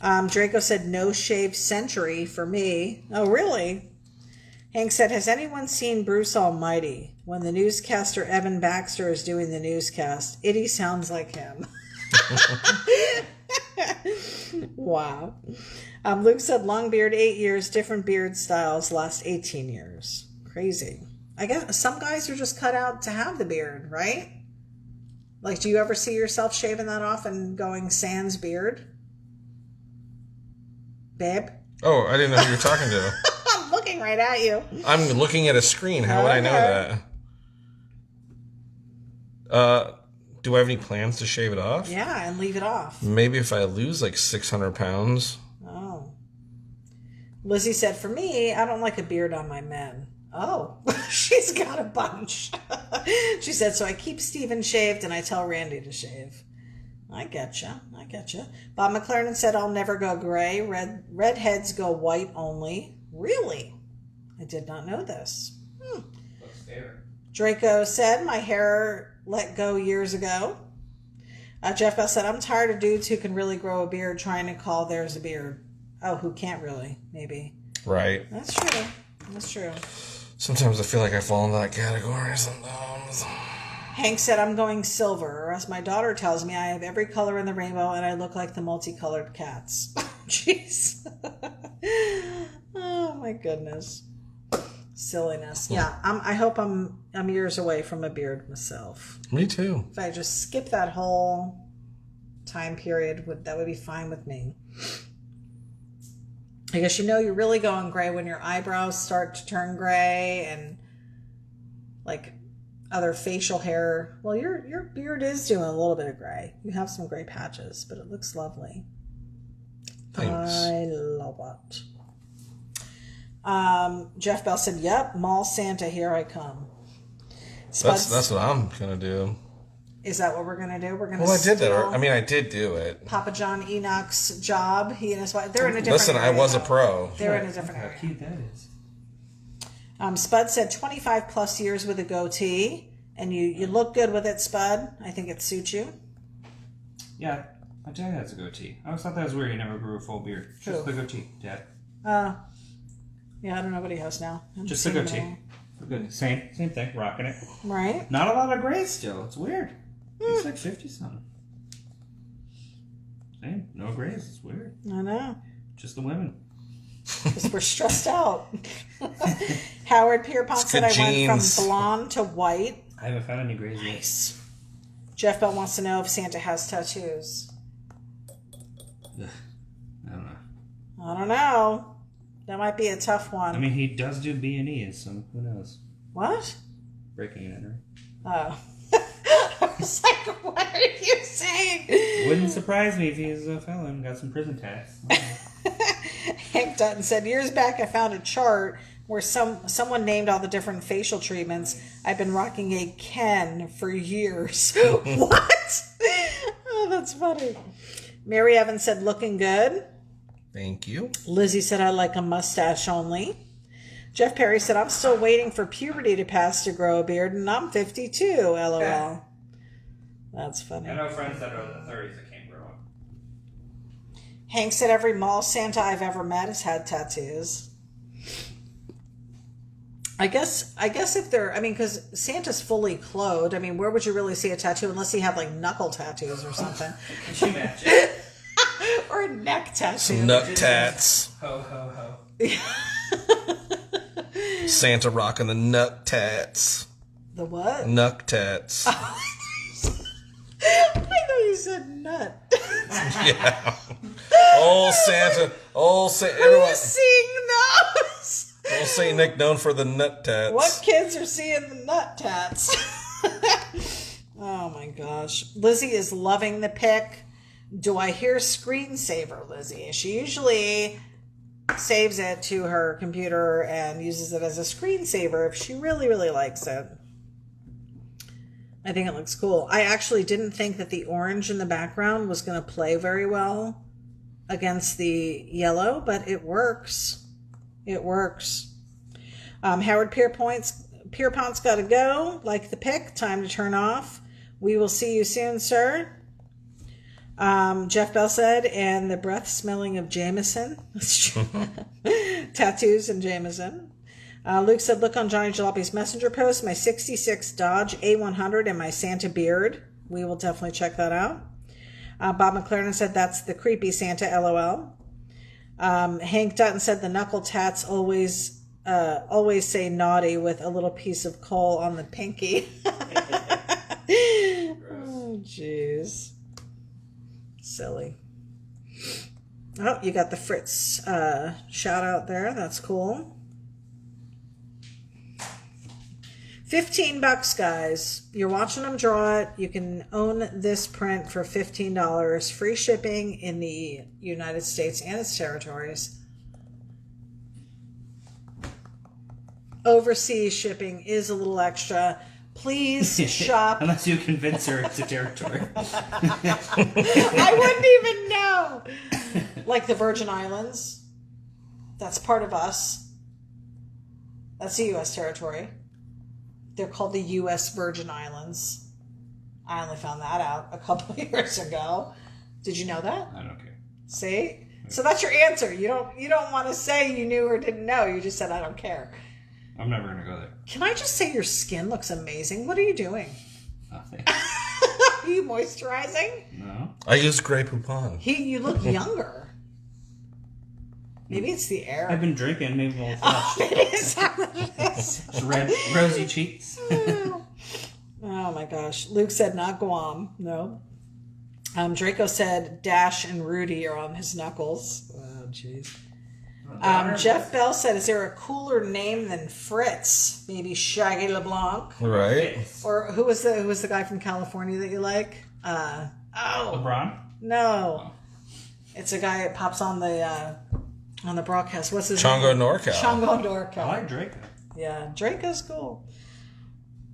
Draco said, no shave century for me. Oh, really? Hank said, has anyone seen Bruce Almighty? When the newscaster Evan Baxter is doing the newscast, Itty sounds like him. Wow. Luke said, long beard, 8 years, different beard styles, last 18 years. Crazy. I guess some guys are just cut out to have the beard, right? Like, do you ever see yourself shaving that off and going sans beard? Babe? Oh, I didn't know who you're talking to. I'm looking right at you. I'm looking at a screen. How would I know that? Do I have any plans to shave it off? Yeah, and leave it off. Maybe if I lose like 600 pounds. Oh. Lizzie said, for me, I don't like a beard on my men. Oh, she's got a bunch. She said, so I keep Steven shaved and I tell Randy to shave. I getcha. Bob McLaren said, I'll never go gray. Redheads go white only. Really? I did not know this. Looks fair. Draco said, my hair let go years ago. Jeff Bell said, I'm tired of dudes who can really grow a beard trying to call theirs a beard. Oh, who can't really, maybe. Right. That's true. Sometimes I feel like I fall into that category sometimes. Hank said, I'm going silver, or as my daughter tells me, I have every color in the rainbow and I look like the multicolored cats. Jeez. Oh, my goodness. Silliness. Yeah, I hope I'm years away from a beard myself. Me too. If I just skip that whole time period, that would be fine with me. I guess you're really going gray when your eyebrows start to turn gray and like other facial hair. Well, your beard is doing a little bit of gray. You have some gray patches, but it looks lovely. Thanks. I love it. Jeff Bell said, yep, Mall Santa, here I come. That's what I'm going to do. Is that what we're going to do? We're going to Well, I did that. I mean, I did do it. Papa John Enoch's job. He and his wife, they're in a different Listen, area. I was a pro. They're in a different How area. cute that is. Spud said 25 plus years with a goatee. And you look good with it, Spud. I think it suits you. Yeah, my dad has a goatee. I always thought that was weird. He never grew a full beard. Just Who? the goatee, Dad. Yeah, I don't know what he has now. Just the goatee. Good. Same thing. Rocking it. Right? Not a lot of gray still. It's weird. He's like 50 something. Same. No grays. It's weird. I know. Just the women. Because we're stressed out. Howard Pierpont said I went from blonde to white. I haven't found any grays yet. Nice. Jeff Bell wants to know if Santa has tattoos. Ugh. I don't know. I don't know. That might be a tough one. I mean, he does do B&Es, so who knows? What? Breaking and entering. Oh. I was like, what are you saying? Wouldn't surprise me if he's a felon. Got some prison tats. Hank Dutton said, years back I found a chart where someone named all the different facial treatments. I've been rocking a Ken for years. What? Oh, that's funny. Mary Evans said, looking good. Thank you. Lizzie said, I like a mustache only. Jeff Perry said, I'm still waiting for puberty to pass to grow a beard, and I'm 52, LOL. That's funny. I know friends that are in the 30s that can't grow up. Hank said, every mall Santa I've ever met has had tattoos. I guess if they're, because Santa's fully clothed. Where would you really see a tattoo unless he had like knuckle tattoos or something? She match it. Or a neck tattoo. Some nut tats. Ho, ho, ho. Santa rocking the nut tats. The what? Nut tats. I know you said nut. Yeah. Old Santa. Everyone. Who's seeing those? Old Saint Nick known for the nut tats. What kids are seeing the nut tats? Oh my gosh. Lizzie is loving the pic. Do I hear screensaver, Lizzie? She usually saves it to her computer and uses it as a screensaver if she really, really likes it. I think it looks cool. I actually didn't think that the orange in the background was going to play very well against the yellow, but it works. It works. Howard Pierpont's got to go. Like the pick. Time to turn off. We will see you soon, sir. Jeff Bell said, and the breath smelling of Jameson. Tattoos and Jameson. Luke said, look on Johnny Jalopy's messenger post, my 66 Dodge A100 and my Santa beard. We will definitely check that out. Bob McLaren said, that's the creepy Santa, LOL. Hank Dutton said, the knuckle tats always say naughty with a little piece of coal on the pinky. Oh, jeez. Silly. Oh, you got the Fritz shout out there. That's cool. $15, guys. You're watching them draw it. You can own this print for $15. Free shipping in the United States and its territories. Overseas shipping is a little extra. Please shop. Unless you convince her it's a territory. I wouldn't even know. Like the Virgin Islands. That's part of us. That's a U.S. territory. They're called the U.S. Virgin Islands. I only found that out a couple of years ago. Did you know that? I don't care. See? So that's your answer. You don't want to say you knew or didn't know. You just said, I don't care. I'm never going to go there. Can I just say your skin looks amazing? What are you doing? Nothing. Are you moisturizing? No. I use Grey Poupon. You look younger. Maybe it's the air. I've been drinking. Maybe we'll flush. It is how it is. Red, rosy cheeks. Oh my gosh. Luke said not Guam. No. Draco said Dash and Rudy are on his knuckles. Oh, jeez. Jeff Bell said, is there a cooler name than Fritz? Maybe Shaggy LeBlanc? Right. Or who was the guy from California that you like? LeBron? No. Oh. It's a guy that pops on the broadcast. What's his Chongo name? NorCal. Chongo NorCal. I like Draco. Yeah, Draco's cool.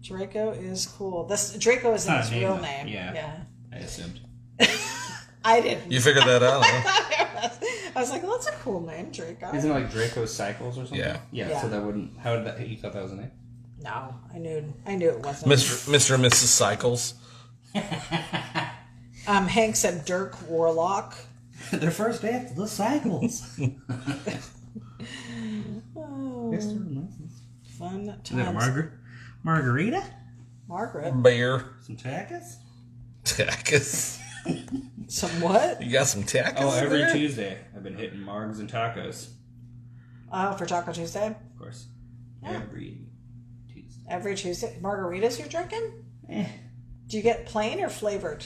Draco is cool. Draco isn't his real name. Yeah. I assumed. I didn't. You figured that out, huh? I was like, well, that's a cool name, Draco. Isn't it like Draco Cycles or something? Yeah. Yeah, so that wouldn't... How did that... You thought that was a name? No, I knew it wasn't. Mr. and Mrs. Cycles. Hank said Dirk Warlock. Their first dance, the Cycles. Fun Is that a times. margarita? Margaret. Bear. Some tacos? Tacos. Some what? You got some tacos? Oh, every there? Tuesday I've been hitting margs and tacos. Oh, for Taco Tuesday? Of course. Yeah. Every Tuesday. Every Tuesday. Margaritas you're drinking? Eh. Do you get plain or flavored?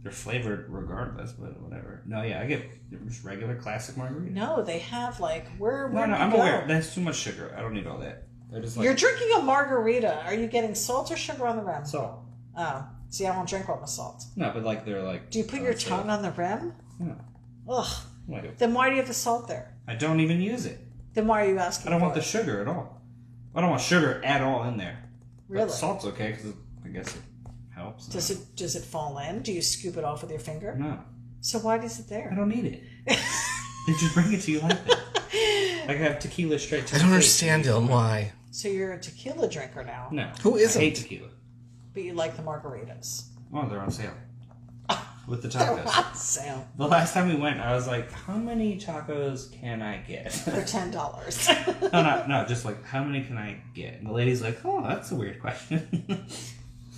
They're flavored regardless, but whatever. No, yeah, I get just regular classic margarita. No, they have like where No, do I'm you go? aware. That's too much sugar. I don't need all that. I just like You're drinking a margarita. Are you getting salt or sugar on the rim? salt. Oh, see, I won't drink one with salt. No, but like they're like. Do you put your tongue on the rim? No. Ugh. Like, Then why do you have the salt there? I don't even use it. Then why are you asking? I don't want for the it? sugar at all. I don't want sugar at all in there. Really? But salt's okay because I guess it helps. Does it fall in? Do you scoop it off with your finger? No, So why is it I there? don't need it. They just bring it to you like that. Like I have tequila straight to I the don't face. understand, Dylan. Why? So you're a tequila drinker now, No. Who isn't? I hate tequila. but you like the margaritas. Oh, they're on sale. With the They're tacos. on sale The last time we went, I was like, how many tacos can I get? for $10. No, just like, how many can I get? And the lady's like, oh, that's a weird question.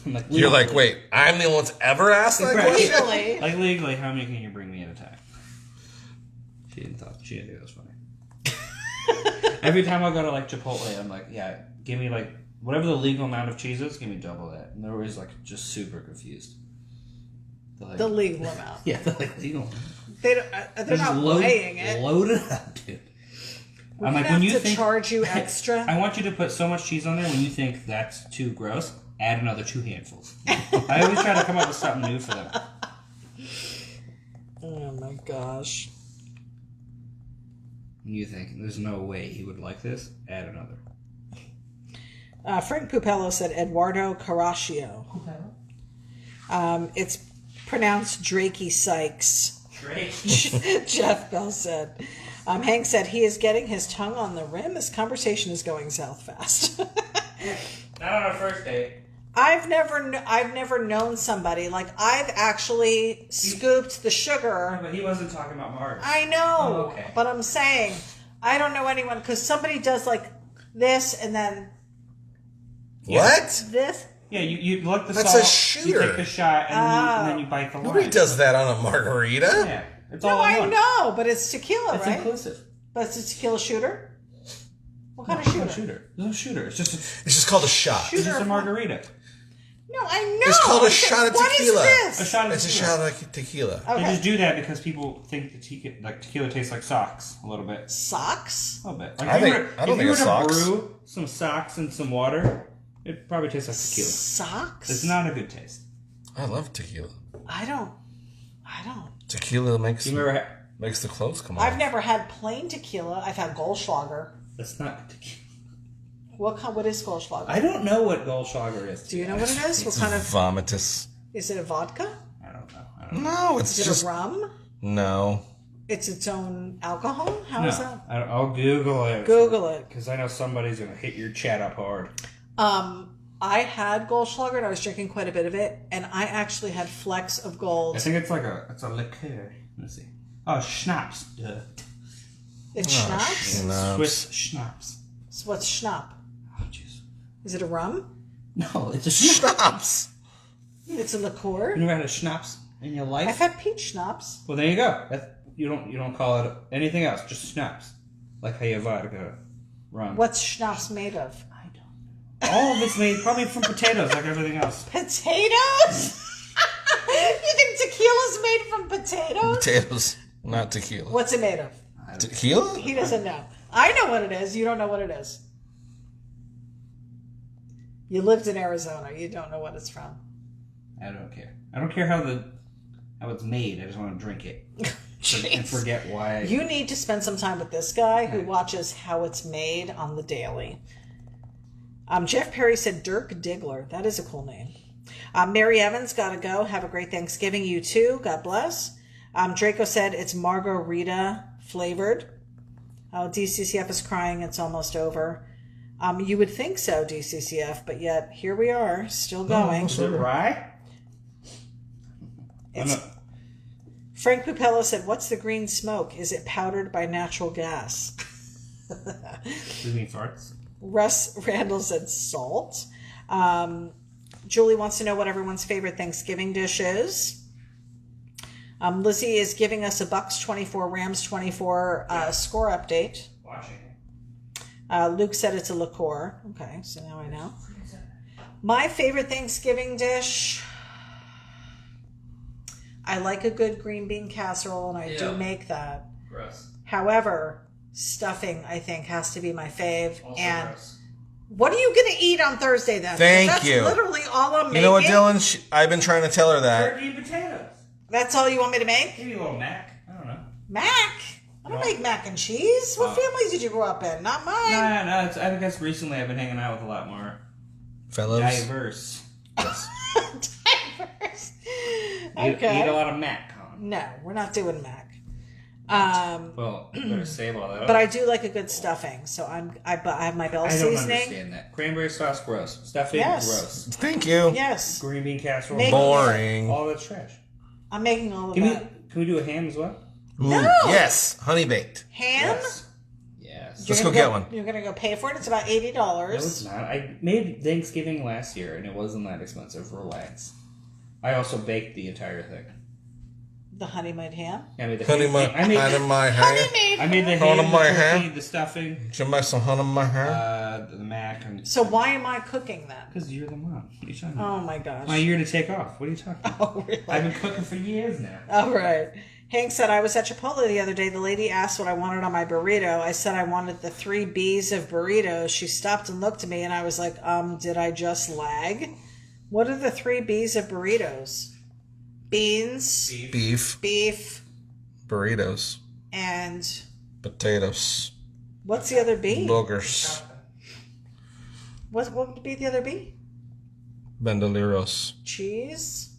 I'm like, You're like, legally- wait, I'm the only one that's ever asked that Right. question? Legally. Like, legally, how many can you bring me at a time? She didn't think it was funny. Every time I go to like Chipotle, I'm like, yeah, give me like whatever the legal amount of cheese is, give me double that. And they're always like just super confused. They're like, The legal amount. yeah, they're like legal. They're Just not weighing it. Load it up, dude. I'm like, have when you to think charge you extra. I want you to put so much cheese on there. When you think that's too gross, add another 2 handfuls. I always try to come up with something new for them. Oh my gosh. When you think there's no way he would like this, add another. Frank Pupello said Eduardo Caraccio. It's pronounced Drakey Sykes. Drake. Jeff Bell said. Hank said he is getting his tongue on the rim. This conversation is going south fast. Not on our first date. I've never known somebody like I've actually scooped the sugar. But he wasn't talking about Mars. I know, Oh, okay. but I'm saying I don't know anyone because somebody does like this and then What? this. Yeah, you let the That's salt. a shooter. You take the shot and then you bite the line. Nobody does that on a margarita. Yeah, it's No, all in I one. know, but it's tequila, It's right? inclusive. But it's a tequila shooter. What kind No, of it's shooter? not a shooter. It's no shooter. It's just It's just called a shot. it's just a margarita. No, I know. It's called a I shot of what tequila. is this? A shot of It's a tequila. shot of tequila. They Okay. just do that because people think tequila tastes like socks a little bit. Socks? A little bit. Like I if you think- were- I don't if you think were it's to socks. brew some socks in some water, it probably tastes like tequila. Socks? It's not a good taste. I love tequila. I don't. Tequila makes You remember? makes the clothes come off. I've never had plain tequila. I've had Goldschlager. That's not tequila. What is Goldschlager? I don't know what Goldschlager is. Do you know what it is? What It's kind of? vomitous. Is it a vodka? I don't know. No, it's Is it just a rum? no. It's its own alcohol? How is that? I'll Google it. Google it. Because I know somebody's going to hit your chat up hard. I had Goldschlager and I was drinking quite a bit of it, and I actually had flecks of gold. I think it's like it's a liqueur. Let's see. Oh, schnapps. Duh. It's schnapps? Schnapps. Swiss schnapps. So what's schnapp? Oh, jeez. Is it a rum? No, it's a schnapps. Schnapps. It's a liqueur? You never had a schnapps in your life? I've had peach schnapps. Well, there you go. You don't call it anything else, just schnapps. Like how you vodka rum. What's schnapps made of? I don't know. All of it's made probably from potatoes, like everything else. Potatoes? You think tequila's made from potatoes? Potatoes, not tequila. What's it made of? Tequila? He doesn't know. I know what it is. You don't know what it is. You lived in Arizona. You don't know what it's from. I don't care. I don't care how it's made. I just want to drink it and Jeez. forget why. You need to spend some time with this guy who watches how it's made on the daily. Jeff Perry said Dirk Diggler. That is a cool name. Mary Evans, gotta go. Have a great Thanksgiving. You too. God bless. Draco said it's margarita flavored. Oh, DCCF is crying. It's almost over. You would think so, DCCF, but yet here we are, still going. Is it rye? Frank Pupello said, "What's the green smoke? Is it powdered by natural gas?" Do you mean farts? Russ Randall said salt. Julie wants to know what everyone's favorite Thanksgiving dish is. Lizzie is giving us a Bucks 24, Rams 24 score update. Watching it. Luke said it's a liqueur. Okay, so now I know. My favorite Thanksgiving dish, I like a good green bean casserole, and I do make that. Gross. However, stuffing, I think, has to be my fave. Also and gross. what are you going to eat on Thursday then? Thank you. That's literally all I'm making. You know what, Dylan? I've been trying to tell her that. Turkey and potatoes. That's all you want me to make? Maybe a little mac. I don't know. Mac? I don't make mac and cheese. What family did you grow up in? Not mine. No. I think that's recently I've been hanging out with a lot more Fellows. diverse. Diverse. Eat Okay. a lot of mac, Colin. No, we're not doing mac. Well, you better save all that. But I do like a good stuffing, so I have my bell I don't seasoning. understand that. Cranberry sauce, gross. Stuffing, Yes. gross. Thank you. Yes, Green bean casserole, Make- Boring. all that's trash. I'm making all of Can that. we do a ham as well? Ooh, yes, honey baked. Ham? Yes. Let's You're go gonna get one. You're gonna go pay for it. It's about $80. No, it's not. I made Thanksgiving last year, and it wasn't that expensive. Relax. I also baked the entire thing. The honey made ham. I made the Honey, ham. my I made honey, my hair. I made the Honey, ham, my the turkey, ham. the stuffing, Should I make some honey, my hair? the mac, and So why am I cooking that? because you're the mom. What are you talking about? Oh my gosh. My year to take off. What are you talking about? Oh really? I've been cooking for years now. All right. Hank said, I was at Chipotle the other day. The lady asked what I wanted on my burrito. I said I wanted the 3 B's of burritos. She stopped and looked at me, and I was like, did I just lag? What are the 3 B's of burritos? Beans, Beef, burritos, and potatoes, what's the other B? boogers. What would be the other B? Bandoleros. Cheese?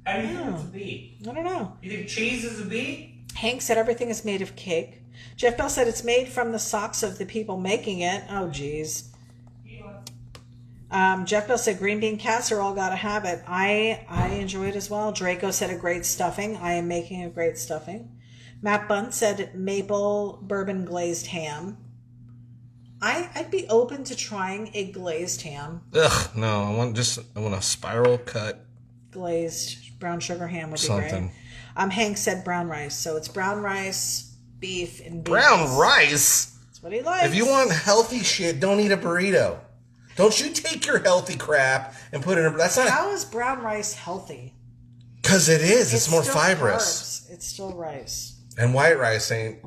How do you think it's a bee? I don't know. You think cheese is a bee? Hank said everything is made of cake. Jeff Bell said it's made from the socks of the people making it. Oh, geez. Jeff Bell said green bean casserole, gotta have it. I enjoy it as well. Draco said a great stuffing. I am making a great stuffing. Matt Bunt said maple bourbon glazed ham. I'd be open to trying a glazed ham. Ugh, no. I want a spiral cut. Glazed brown sugar ham would be Something. great. Hank said brown rice. So it's brown rice, beef, and beans. Brown rice? That's what he likes. If you want healthy shit, don't eat a burrito. Don't you take your healthy crap and put it in a... That's not... How is brown rice healthy? Because it is. It's more still fibrous. Carbs. It's still rice. And white rice ain't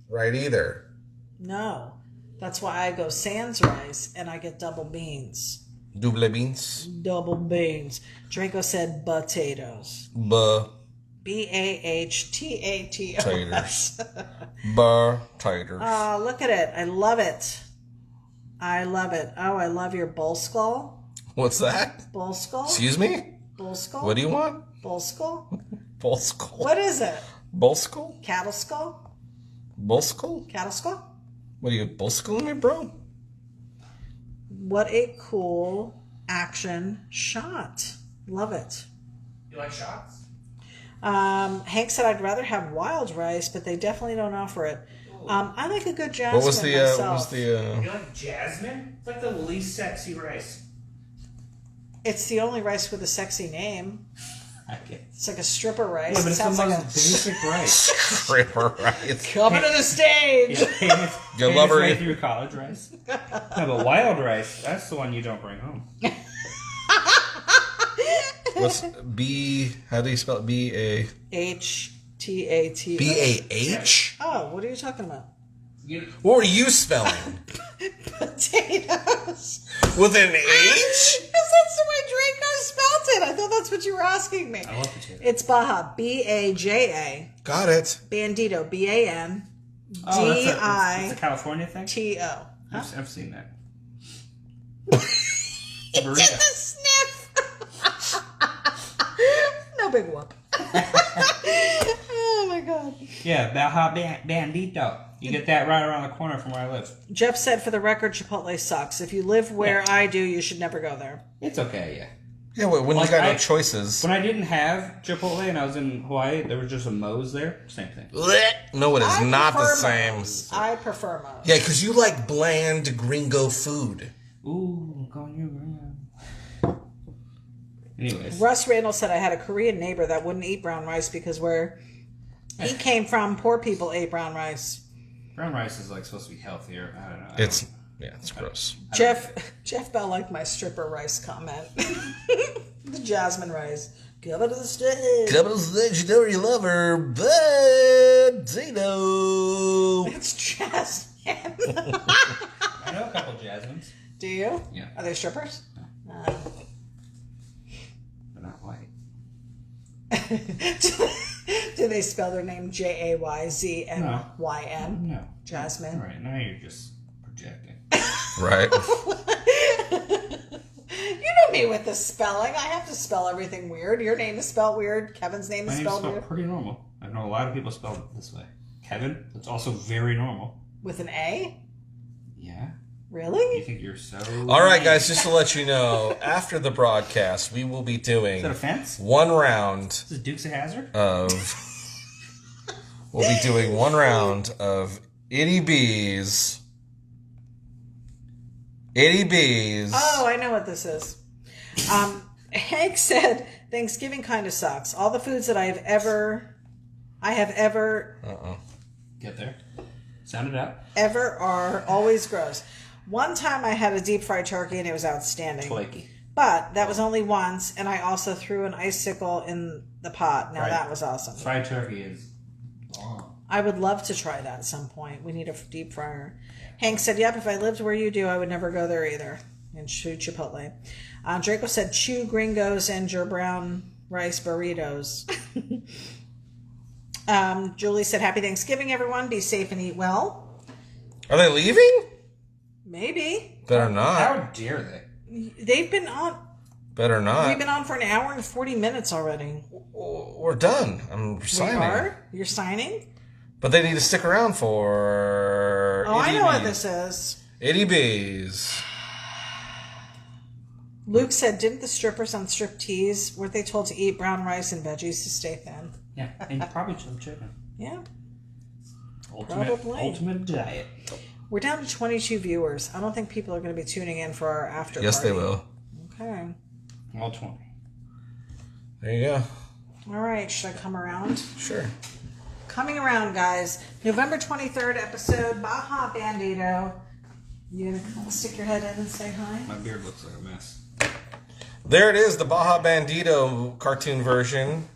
right either. No. That's why I go sans rice and I get double beans. Double beans. Double beans. Draco said potatoes. Bahatators. Taters. Oh, look at it. I love it. I love it. Oh, I love your bull skull. What's that? Bull skull? Excuse me? Bull skull? What do you want? Bull skull? Bull skull. What is it? Bull skull? Cattle skull? Bull skull? Cattle skull? What are you, bull skulling me, bro? What a cool action shot. Love it. You like shots? Hank said I'd rather have wild rice, but they definitely don't offer it. I like a good jasmine What was the, myself. You like jasmine? It's like the least sexy rice. It's the only rice with a sexy name. Okay. It's like a stripper rice. Yeah, but It it's the sounds most like a basic rice. Stripper rice. coming to the stage. Your lover right is- through college rice. No, but wild rice, that's the one you don't bring home. What's B? How do you spell it? H-T-A-T. B-A-H? Oh, what are you talking about? What were you spelling? Potatoes. With an H? Because that's the way Draco spelled it. I thought that's what you were asking me. I love potatoes. It's Baja, B-A-J-A. Got it. Bandito, B-A-N. Oh, that's D-I-T-O. a California thing? Huh? I've seen that. It's in the sniff. No big whoop. Oh my god. Yeah, Baja Bandito. You get that right around the corner from where I live. Jeff said, for the record, Chipotle sucks. If you live where I do, you should never go there. It's okay, yeah. Yeah, when Like you got no I- choices. When I didn't have Chipotle and I was in Hawaii, there was just a Moe's there. Same thing. No, it is I not the prefer same. Moe's. I prefer Moe's. Yeah, because you like bland gringo food. Ooh, I'm calling you. Anyways. Russ Randall said, I had a Korean neighbor that wouldn't eat brown rice because where he came from, poor people ate brown rice. Brown rice is like supposed to be healthier. I don't know. It's gross. Jeff Bell liked my stripper rice comment. The jasmine rice. Come to the stage. Come to the stage, you know you love her, Bandito. It's jasmine. I know a couple jasmines. Do you? Yeah. Are they strippers? They're not white. Do they spell their name Jayzmyn? No. Jasmine. All right, now you're just projecting. Right. You know me with the spelling. I have to spell everything weird. Your name is spelled weird. Kevin's name My is name's spelled spelled weird. pretty normal. I know a lot of people spell it this way. Kevin, that's also very normal. With an A? Yeah. Really? You think you're so... All right, guys, just to let you know, after the broadcast, we will be doing Is that a fence? one round Is it Dukes of Hazzard? of... We'll be doing one round of Ity-B's. Ity-B's. Oh, I know what this is. Hank said, Thanksgiving kind of sucks. All the foods that I have ever Get there. Sound it out. ever are always gross. One time I had a deep fried turkey and it was outstanding. Flaky. But that was only once, and I also threw an icicle in the pot. Now Right. that was awesome. Fried turkey is long. I would love to try that at some point. We need a deep fryer. Hank said, yep, if I lived where you do, I would never go there either. And chew Chipotle. Draco said, chew gringos and your brown rice burritos. Julie said, happy Thanksgiving, everyone. Be safe and eat well. Are they leaving? Maybe. Better not. How dare they? They've been on. Better not. We've been on for an hour and 40 minutes already. We're done. I'm signing. We are? You're signing? But they need to stick around for. Oh, I know what this is. Ity-B's. Luke said, didn't the strippers on striptease, weren't they told to eat brown rice and veggies to stay thin? Yeah, and probably some chicken. Yeah. Ultimate diet. We're down to 22 viewers. I don't think people are going to be tuning in for our after Yes, party. they will. Okay. All 20. There you go. All right. Should I come around? Sure. Coming around, guys. November 23rd episode, Baja Bandito. You going to stick your head in and say hi? My beard looks like a mess. There it is, the Baja Bandito cartoon version.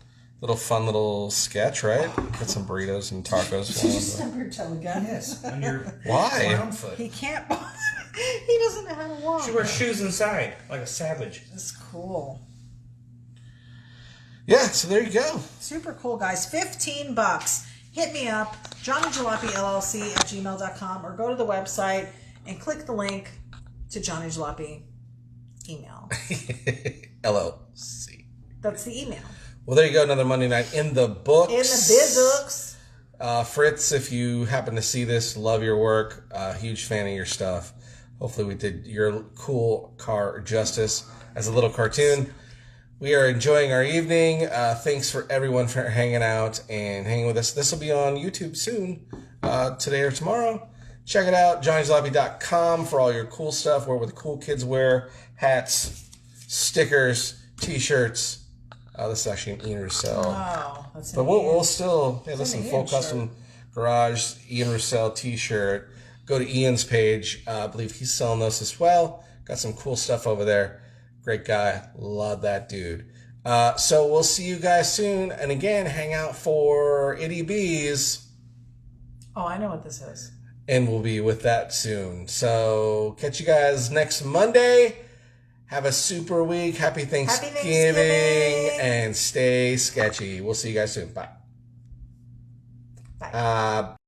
Fun little sketch, right? Get some burritos and tacos. Did you stub your toe again? Yes. On your Why? brown foot. He can't. He doesn't know how to walk. She wears shoes inside, like a savage. That's cool. Yeah, so there you go. Super cool, guys. $15. Hit me up, johnnyjalopyllc@gmail.com, or go to the website and click the link to Johnny Jalopy email. LLC. That's the email. Well, there you go. Another Monday night in the books. In the books. Fritz, if you happen to see this, love your work. Huge fan of your stuff. Hopefully we did your cool car justice as a little cartoon. We are enjoying our evening. Thanks for everyone for hanging out and hanging with us. This will be on YouTube soon, today or tomorrow. Check it out, johnnyjalopy.com for all your cool stuff, where the cool kids wear, hats, stickers, t-shirts. This is actually an Ian Roussel. Oh, that's But we'll still, hey, listen, Ian full shirt. custom garage, Ian Roussel t-shirt. Go to Ian's page. I believe he's selling those as well. Got some cool stuff over there. Great guy. Love that dude. So we'll see you guys soon. And again, hang out for Ity-B's. Oh, I know what this is. And we'll be with that soon. So catch you guys next Monday. Have a super week. Happy Thanksgiving. And stay sketchy. We'll see you guys soon. Bye. Bye.